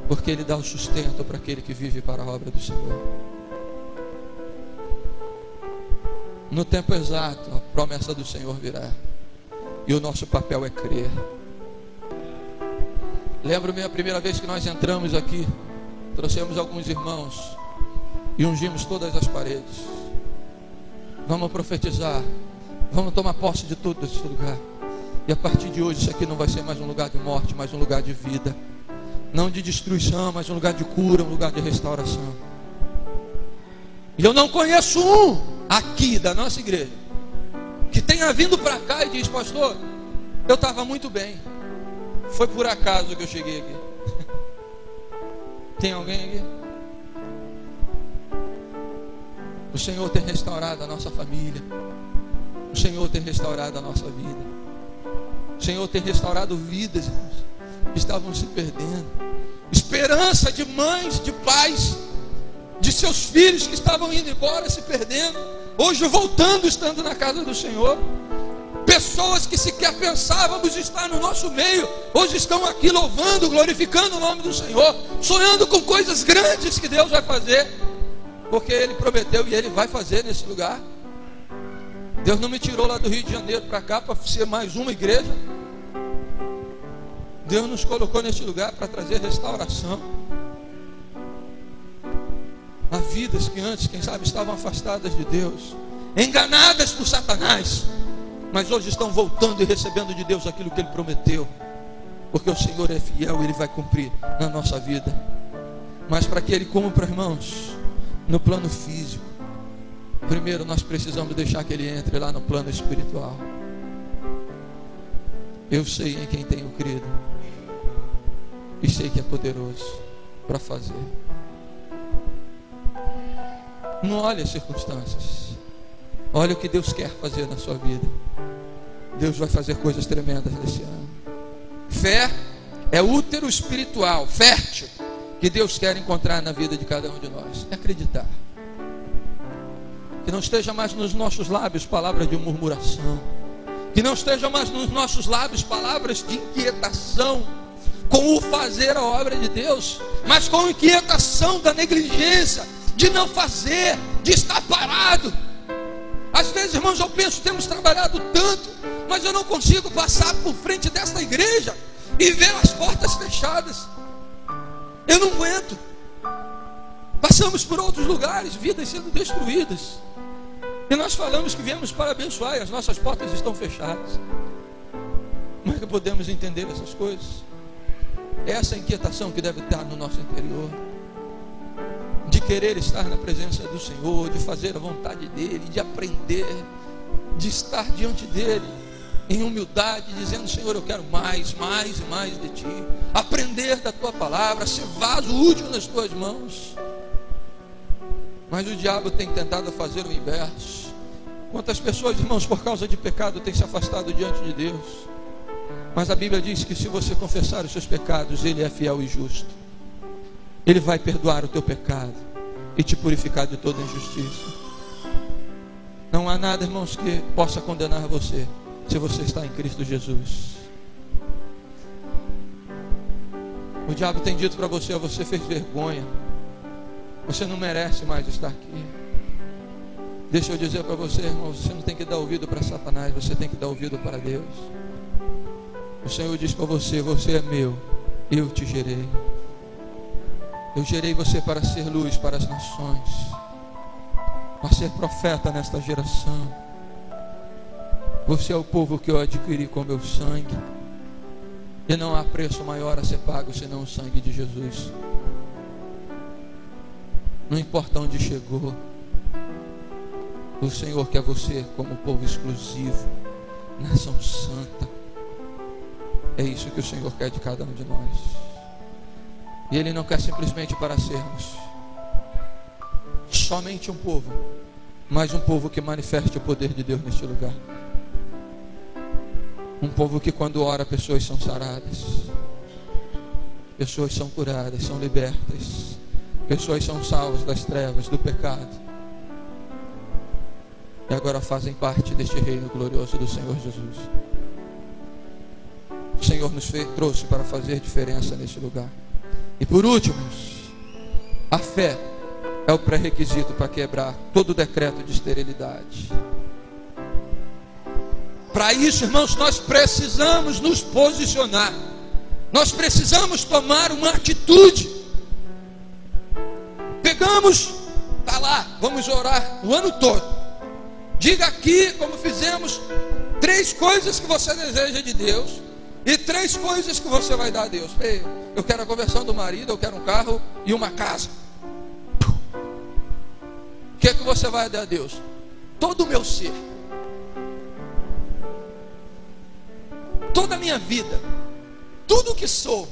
porque Ele dá o sustento para aquele que vive para a obra do Senhor. No tempo exato, a promessa do Senhor virá, e o nosso papel é crer. Lembro-me a primeira vez que nós entramos aqui, trouxemos alguns irmãos e ungimos todas as paredes. Vamos profetizar, vamos tomar posse de tudo desse lugar. E a partir de hoje, isso aqui não vai ser mais um lugar de morte, mas um lugar de vida. Não de destruição, mas um lugar de cura, um lugar de restauração. E eu não conheço um aqui da nossa igreja que tenha vindo para cá e diz: pastor, eu estava muito bem, foi por acaso que eu cheguei aqui. Tem alguém aqui? O Senhor tem restaurado a nossa família. O Senhor tem restaurado a nossa vida. O Senhor tem restaurado vidas, irmãos, que estavam se perdendo. Esperança de mães, de pais, de seus filhos que estavam indo embora, se perdendo, hoje voltando, estando na casa do Senhor. Pessoas que sequer pensávamos estar no nosso meio, hoje estão aqui louvando, glorificando o nome do Senhor, sonhando com coisas grandes que Deus vai fazer, porque Ele prometeu e Ele vai fazer nesse lugar. Deus não me tirou lá do Rio de Janeiro para cá para ser mais uma igreja. Deus nos colocou nesse lugar para trazer restauração a vidas que antes, quem sabe, estavam afastadas de Deus, enganadas por Satanás, mas hoje estão voltando e recebendo de Deus aquilo que Ele prometeu, porque o Senhor é fiel e Ele vai cumprir na nossa vida. Mas para que Ele cumpra, irmãos, no plano físico, primeiro nós precisamos deixar que Ele entre lá no plano espiritual. Eu sei em quem tenho crido, e sei que é poderoso para fazer. Não olhe as circunstâncias, olha o que Deus quer fazer na sua vida. Deus vai fazer coisas tremendas nesse ano. Fé é útero espiritual, fértil, que Deus quer encontrar na vida de cada um de nós. É acreditar. Que não esteja mais nos nossos lábios palavras de murmuração, que não esteja mais nos nossos lábios palavras de inquietação com o fazer a obra de Deus, mas com a inquietação da negligência, de não fazer, de estar parado. Às vezes, irmãos, eu penso, temos trabalhado tanto, mas eu não consigo passar por frente desta igreja e ver as portas fechadas. Eu não aguento. Passamos por outros lugares, vidas sendo destruídas, e nós falamos que viemos para abençoar, e as nossas portas estão fechadas. Como é que podemos entender essas coisas? É essa inquietação que deve estar no nosso interior, de querer estar na presença do Senhor, de fazer a vontade dEle, de aprender, de estar diante dEle em humildade, dizendo: Senhor, eu quero mais, mais e mais de Ti, aprender da Tua palavra, ser vaso útil nas Tuas mãos. Mas o diabo tem tentado fazer o inverso. Quantas pessoas, irmãos, por causa de pecado, têm se afastado diante de Deus? Mas a Bíblia diz que se você confessar os seus pecados, Ele é fiel e justo. Ele vai perdoar o teu pecado e te purificar de toda injustiça. Não há nada, irmãos, que possa condenar você, se você está em Cristo Jesus. O diabo tem dito para você: você fez vergonha, você não merece mais estar aqui. Deixa eu dizer para você, irmão, você não tem que dar ouvido para Satanás, você tem que dar ouvido para Deus. O Senhor diz para você: você é meu, eu te gerei. Eu gerei você para ser luz para as nações, para ser profeta nesta geração. Você é o povo que eu adquiri com meu sangue, e não há preço maior a ser pago senão o sangue de Jesus. Não importa onde chegou, o Senhor quer você como povo exclusivo, nação santa. É isso que o Senhor quer de cada um de nós. E Ele não quer simplesmente para sermos somente um povo, mas um povo que manifeste o poder de Deus neste lugar. Um povo que quando ora, pessoas são saradas, pessoas são curadas, são libertas, pessoas são salvas das trevas, do pecado, e agora fazem parte deste reino glorioso do Senhor Jesus. O Senhor nos trouxe para fazer diferença nesse lugar. E por último, a fé é o pré-requisito para quebrar todo o decreto de esterilidade. Para isso, irmãos, nós precisamos nos posicionar. Nós precisamos tomar uma atitude. Pegamos, está lá, vamos orar o ano todo. Diga aqui, como fizemos, 3 coisas que você deseja de Deus e 3 coisas que você vai dar a Deus. Ei, eu quero a conversão do marido, eu quero um carro e uma casa. O que é que você vai dar a Deus? Todo o meu ser, toda a minha vida, tudo o que sou.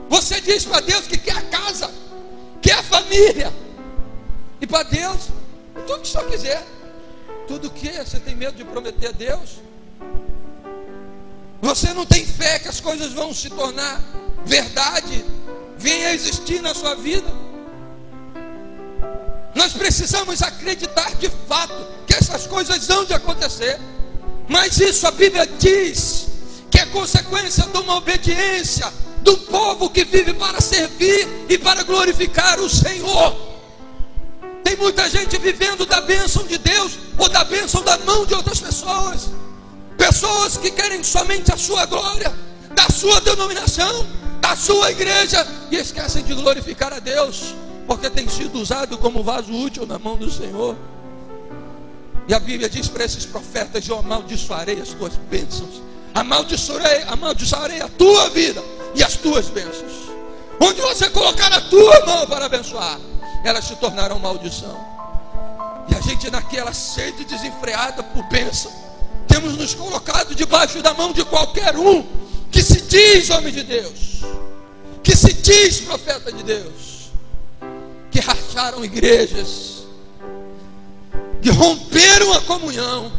Você diz para Deus que quer a casa, quer a família, e para Deus tudo que o Senhor quiser. Tudo o que? Você tem medo de prometer a Deus? Você não tem fé que as coisas vão se tornar verdade, venha a existir na sua vida? Nós precisamos acreditar de fato que essas coisas hão de acontecer. Mas isso a Bíblia diz que é consequência de uma obediência do povo que vive para servir e para glorificar o Senhor. Tem muita gente vivendo da bênção de Deus ou da bênção da mão de outras pessoas. Pessoas que querem somente a sua glória, da sua denominação, da sua igreja, e esquecem de glorificar a Deus, porque tem sido usado como vaso útil na mão do Senhor. E a Bíblia diz para esses profetas: eu amaldiçoarei as tuas bênçãos, amaldiçoarei a tua vida e as tuas bênçãos. Onde você colocar a tua mão para abençoar, elas se tornarão maldição. E a gente, naquela sede desenfreada por bênção, temos nos colocado debaixo da mão de qualquer um que se diz homem de Deus, que se diz profeta de Deus, que racharam igrejas, que romperam a comunhão,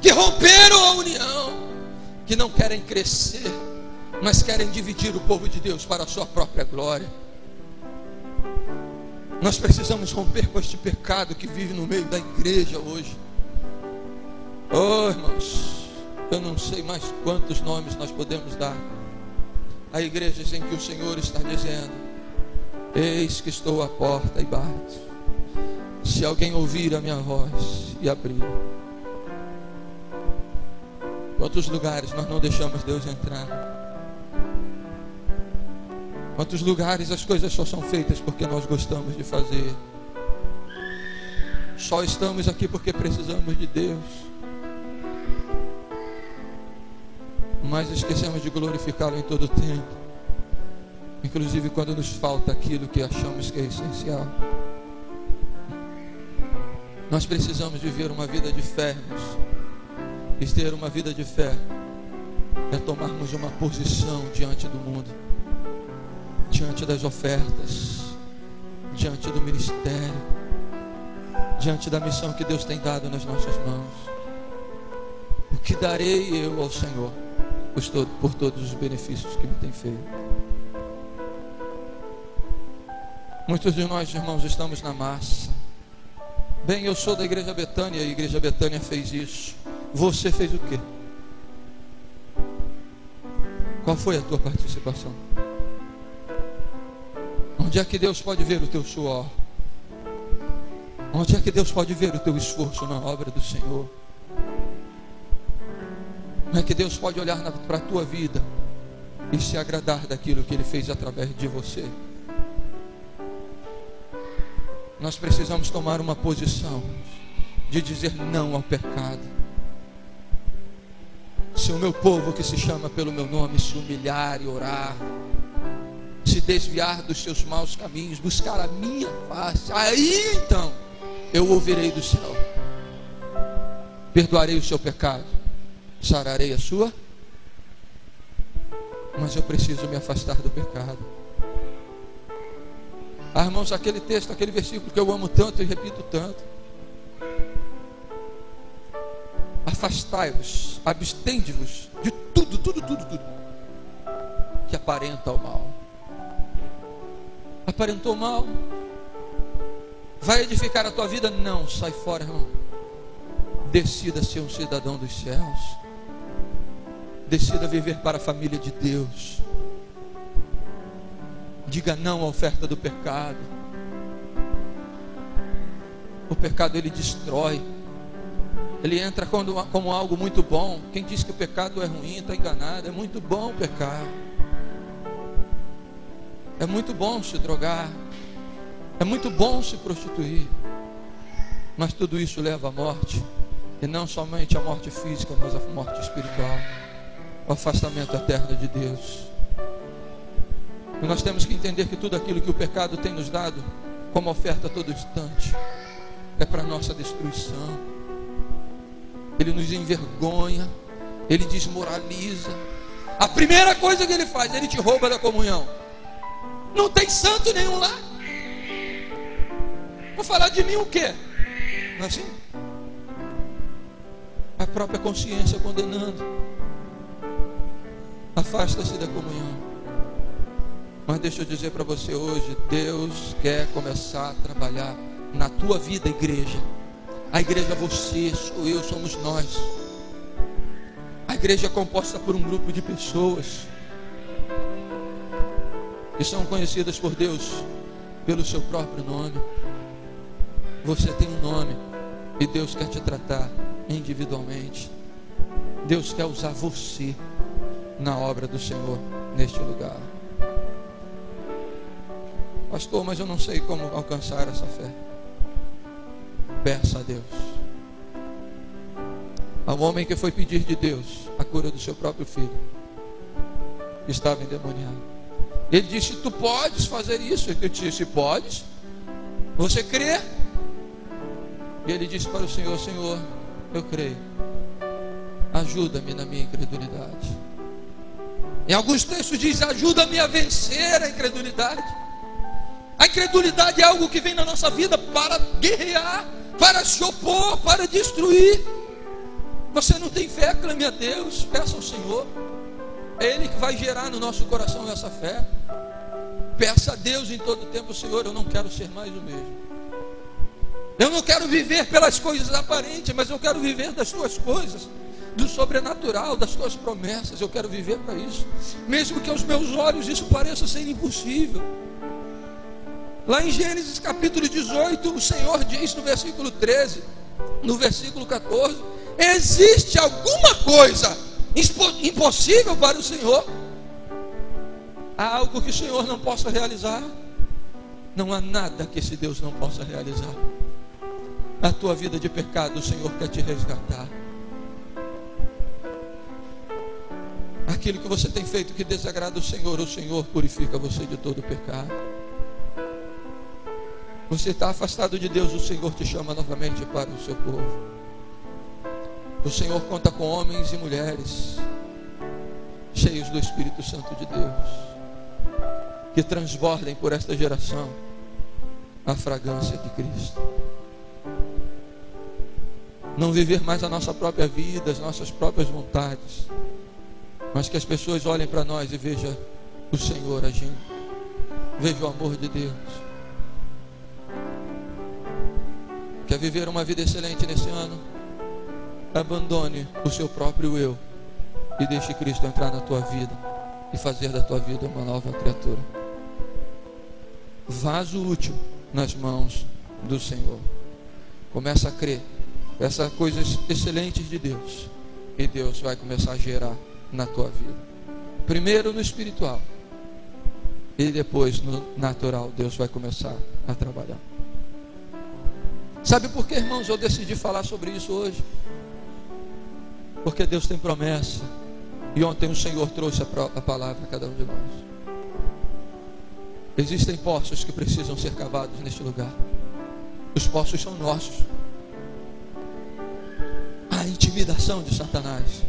que romperam a união, que não querem crescer, mas querem dividir o povo de Deus para a sua própria glória. Nós precisamos romper com este pecado que vive no meio da igreja hoje. Oh, irmãos, eu não sei mais quantos nomes nós podemos dar a igrejas em que o Senhor está dizendo: eis que estou à porta e bato. Se alguém ouvir a minha voz e abrir. Quantos lugares nós não deixamos Deus entrar? Quantos lugares as coisas só são feitas porque nós gostamos de fazer? Só estamos aqui porque precisamos de Deus, mas esquecemos de glorificá-lo em todo o tempo, inclusive quando nos falta aquilo que achamos que é essencial. Nós precisamos viver uma vida de fé, irmãos. E ter uma vida de fé é tomarmos uma posição diante do mundo, diante das ofertas, diante do ministério, diante da missão que Deus tem dado nas nossas mãos. O que darei eu ao Senhor por todos os benefícios que me tem feito? Muitos de nós, irmãos, estamos na massa. Bem, eu sou da Igreja Betânia, a Igreja Betânia fez isso. Você fez o quê? Qual foi a tua participação? Onde é que Deus pode ver o teu suor? Onde é que Deus pode ver o teu esforço na obra do Senhor? Como é que Deus pode olhar para a tua vida e se agradar daquilo que Ele fez através de você? Nós precisamos tomar uma posição de dizer não ao pecado. Se o meu povo que se chama pelo meu nome se humilhar e orar, se desviar dos seus maus caminhos, buscar a minha face, aí então eu ouvirei do céu, perdoarei o seu pecado, sararei a sua. Mas eu preciso me afastar do pecado. Irmãos, aquele texto, aquele versículo que eu amo tanto e repito tanto: afastai-vos, abstende-vos de tudo que aparenta o mal. Aparentou mal? Vai edificar a tua vida? Não, sai fora, irmão. Decida ser um cidadão dos céus. Decida viver para a família de Deus. Diga não à oferta do pecado. O pecado, ele destrói. Ele entra como algo muito bom. Quem diz que o pecado é ruim está enganado. É muito bom pecar. É muito bom se drogar. É muito bom se prostituir. Mas tudo isso leva à morte. E não somente a morte física, mas a morte espiritual. O afastamento eterno de Deus. E nós temos que entender que tudo aquilo que o pecado tem nos dado como oferta a todo instante é para nossa destruição. Ele nos envergonha, ele desmoraliza. A primeira coisa que ele faz, ele te rouba da comunhão. Não tem santo nenhum lá. Vou falar de mim o quê? Não é assim? A própria consciência condenando. Afasta-se da comunhão. Mas deixa eu dizer para você hoje, Deus quer começar a trabalhar na tua vida, igreja. A igreja é você, sou eu, somos nós. A igreja é composta por um grupo de pessoas que são conhecidas por Deus pelo seu próprio nome. Você tem um nome e Deus quer te tratar individualmente. Deus quer usar você na obra do Senhor neste lugar. Pastor, mas eu não sei como alcançar essa fé. Peça a Deus. Há um homem que foi pedir de Deus a cura do seu próprio filho, que estava endemoniado. Ele disse: tu podes fazer isso? Ele disse: podes. Você crê? E ele disse para o Senhor: Senhor, eu creio, ajuda-me na minha incredulidade. Em alguns textos diz: ajuda-me a vencer a incredulidade. A incredulidade é algo que vem na nossa vida para guerrear, para se opor, para destruir. Você não tem fé? Clame a Deus, peça ao Senhor. É Ele que vai gerar no nosso coração essa fé. Peça a Deus em todo tempo: Senhor, eu não quero ser mais o mesmo. Eu não quero viver pelas coisas aparentes, mas eu quero viver das tuas coisas, do sobrenatural, das tuas promessas. Eu quero viver para isso, mesmo que aos meus olhos isso pareça ser impossível. Lá em Gênesis capítulo 18, o Senhor diz no versículo 13, no versículo 14: existe alguma coisa impossível para o Senhor? Há algo que o Senhor não possa realizar? Não há nada que esse Deus não possa realizar. A tua vida de pecado, o Senhor quer te resgatar. Aquilo que você tem feito que desagrada o Senhor purifica você de todo o pecado. Você está afastado de Deus, o Senhor te chama novamente para o seu povo. O Senhor conta com homens e mulheres cheios do Espírito Santo de Deus, que transbordem por esta geração a fragrância de Cristo. Não viver mais a nossa própria vida, as nossas próprias vontades, mas que as pessoas olhem para nós e vejam o Senhor agindo, vejam o amor de Deus. Quer viver uma vida excelente nesse ano? Abandone o seu próprio eu e deixe Cristo entrar na tua vida e fazer da tua vida uma nova criatura. vaso útil nas mãos do Senhor. Começa a crer essas coisas excelentes de Deus, e Deus vai começar a gerar na tua vida. Primeiro no espiritual, e depois no natural, Deus vai começar a trabalhar. Sabe por que, irmãos, eu decidi falar sobre isso hoje? Porque Deus tem promessa, e ontem o Senhor trouxe a palavra a cada um de nós. Existem poços que precisam ser cavados neste lugar. Os poços são nossos. A intimidação de Satanás,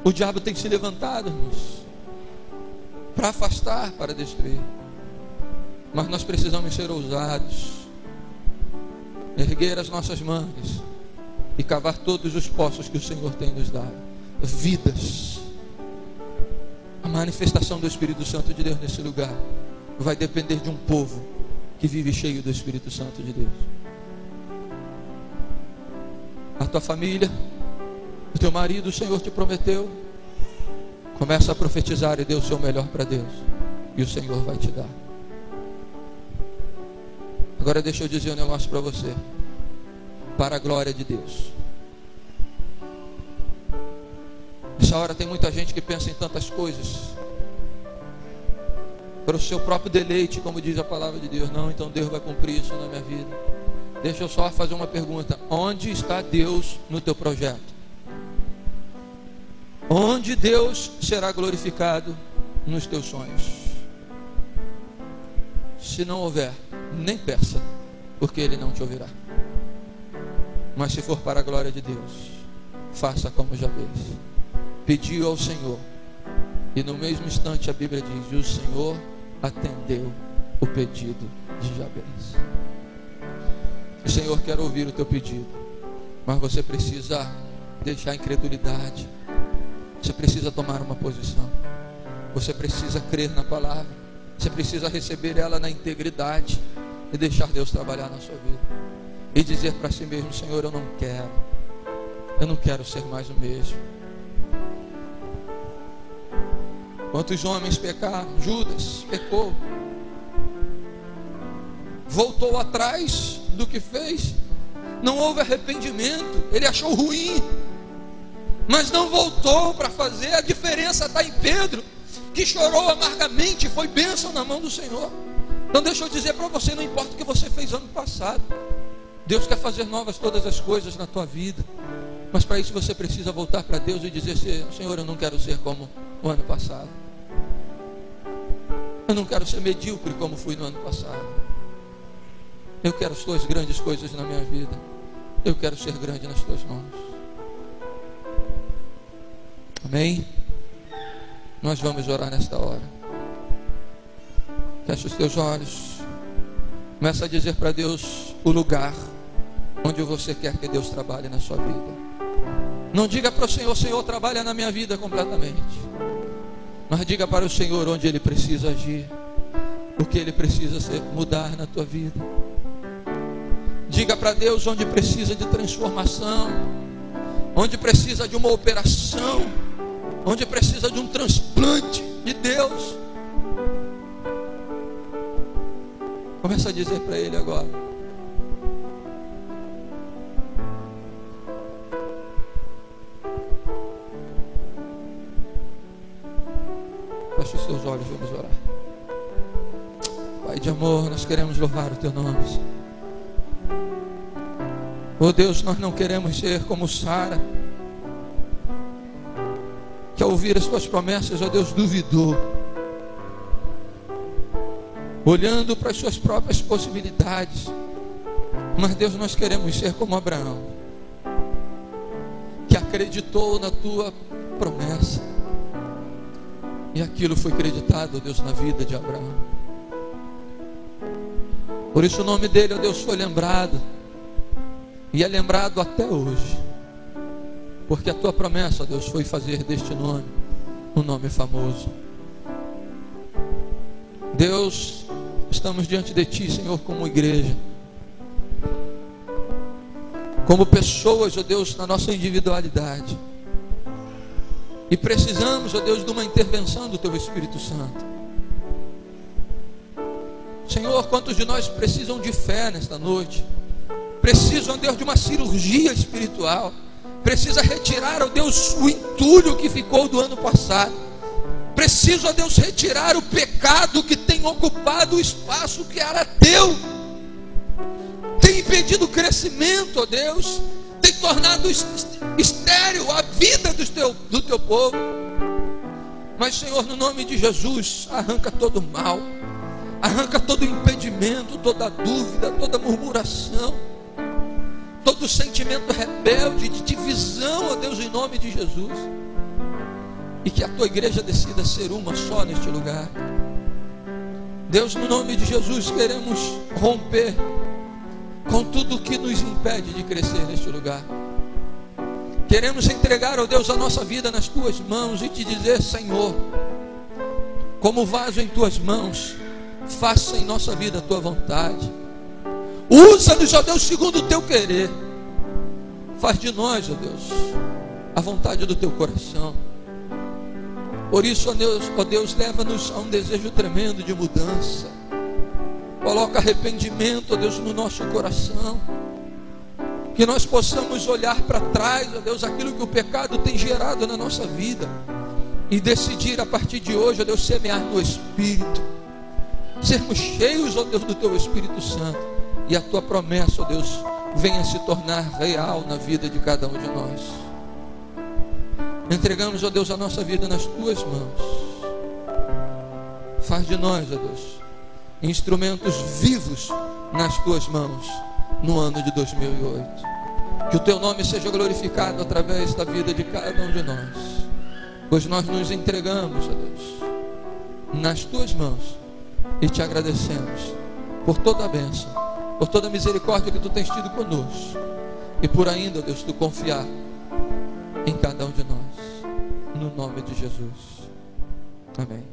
o diabo tem se levantado, irmãos, para afastar, para destruir. Mas nós precisamos ser ousados, erguer as nossas mãos e cavar todos os poços que o Senhor tem nos dado. Vidas. A manifestação do Espírito Santo de Deus nesse lugar vai depender de um povo que vive cheio do Espírito Santo de Deus. A tua família, o teu marido, o Senhor te prometeu. Começa a profetizar e dê o seu melhor para Deus, e o Senhor vai te dar. Agora deixa eu dizer um negócio para você, para a glória de Deus. Nessa hora tem muita gente que pensa em tantas coisas para o seu próprio deleite, como diz a palavra de Deus. Não, então Deus vai cumprir isso na minha vida. Deixa eu só fazer uma pergunta: onde está Deus no teu projeto? Onde Deus será glorificado nos teus sonhos? Se não houver, nem peça, porque Ele não te ouvirá. Mas se for para a glória de Deus, faça como Jabez. Pediu ao Senhor, e no mesmo instante a Bíblia diz: o Senhor atendeu o pedido de Jabez. O Senhor quer ouvir o teu pedido, mas você precisa deixar a incredulidade. Você precisa tomar uma posição. Você precisa crer na palavra. Você precisa receber ela na integridade e deixar Deus trabalhar na sua vida. E dizer para si mesmo: Senhor, eu não quero ser mais o mesmo. Quantos homens pecaram? Judas pecou, voltou atrás do que fez, não houve arrependimento, ele achou ruim, mas não voltou para fazer. A diferença está em Pedro, que chorou amargamente e foi bênção na mão do Senhor. Então deixa eu dizer para você, não importa o que você fez ano passado, Deus quer fazer novas todas as coisas na tua vida, mas para isso você precisa voltar para Deus e dizer: Senhor, eu não quero ser como o ano passado, eu não quero ser medíocre como fui no ano passado, eu quero as tuas grandes coisas na minha vida, eu quero ser grande nas tuas mãos. Amém? Nós vamos orar nesta hora. Fecha os teus olhos. Começa a dizer para Deus o lugar onde você quer que Deus trabalhe na sua vida. Não diga para o Senhor: Senhor, trabalha na minha vida completamente. Mas diga para o Senhor onde Ele precisa agir, o que Ele precisa mudar na tua vida. Diga para Deus onde precisa de transformação, onde precisa de uma operação, onde precisa de um transplante de Deus. Começa a dizer para Ele agora. Feche os teus olhos, vamos orar. Pai de amor, nós queremos louvar o Teu nome. Oh Deus, nós não queremos ser como Sara, que ao ouvir as Tuas promessas, ó Deus, duvidou, olhando para as suas próprias possibilidades. Mas Deus, nós queremos ser como Abraão, que acreditou na Tua promessa, e aquilo foi acreditado, ó Deus, na vida de Abraão. Por isso o nome dele, ó Deus, foi lembrado, e é lembrado até hoje, porque a Tua promessa, ó Deus, foi fazer deste nome um nome famoso. Deus, estamos diante de Ti, Senhor, como igreja, como pessoas, ó Deus, na nossa individualidade, e precisamos, ó Deus, de uma intervenção do Teu Espírito Santo. Senhor, quantos de nós precisam de fé nesta noite? Precisam, ó Deus, de uma cirurgia espiritual. Precisa retirar, ó Deus, o entulho que ficou do ano passado. Preciso, ó Deus, retirar o pecado que tem ocupado o espaço que era teu. Tem impedido o crescimento, ó Deus. Tem tornado estéril a vida do teu povo. Mas, Senhor, no nome de Jesus, arranca todo o mal. Arranca todo o impedimento, toda dúvida, toda murmuração, todo sentimento rebelde, de divisão, ó Deus, em nome de Jesus. E que a tua igreja decida ser uma só neste lugar. Deus, no nome de Jesus, queremos romper com tudo que nos impede de crescer neste lugar. Queremos entregar, ó Deus, a nossa vida nas tuas mãos e te dizer: Senhor, como vaso em tuas mãos, faça em nossa vida a tua vontade. Usa-nos, ó Deus, segundo o teu querer. Faz de nós, ó Deus, a vontade do teu coração. Por isso, ó Deus, leva-nos a um desejo tremendo de mudança. Coloca arrependimento, ó Deus, no nosso coração. Que nós possamos olhar para trás, ó Deus, aquilo que o pecado tem gerado na nossa vida, e decidir a partir de hoje, ó Deus, semear no Espírito. Sermos cheios, ó Deus, do teu Espírito Santo. E a tua promessa, ó Deus, venha se tornar real na vida de cada um de nós. Entregamos, ó Deus, a nossa vida nas tuas mãos. Faz de nós, ó Deus, instrumentos vivos nas tuas mãos no ano de 2008. Que o teu nome seja glorificado através da vida de cada um de nós, pois nós nos entregamos, ó Deus, nas tuas mãos e te agradecemos por toda a bênção, por toda a misericórdia que tu tens tido conosco, e por ainda, ó Deus, tu confiar em cada um de nós, no nome de Jesus. Amém.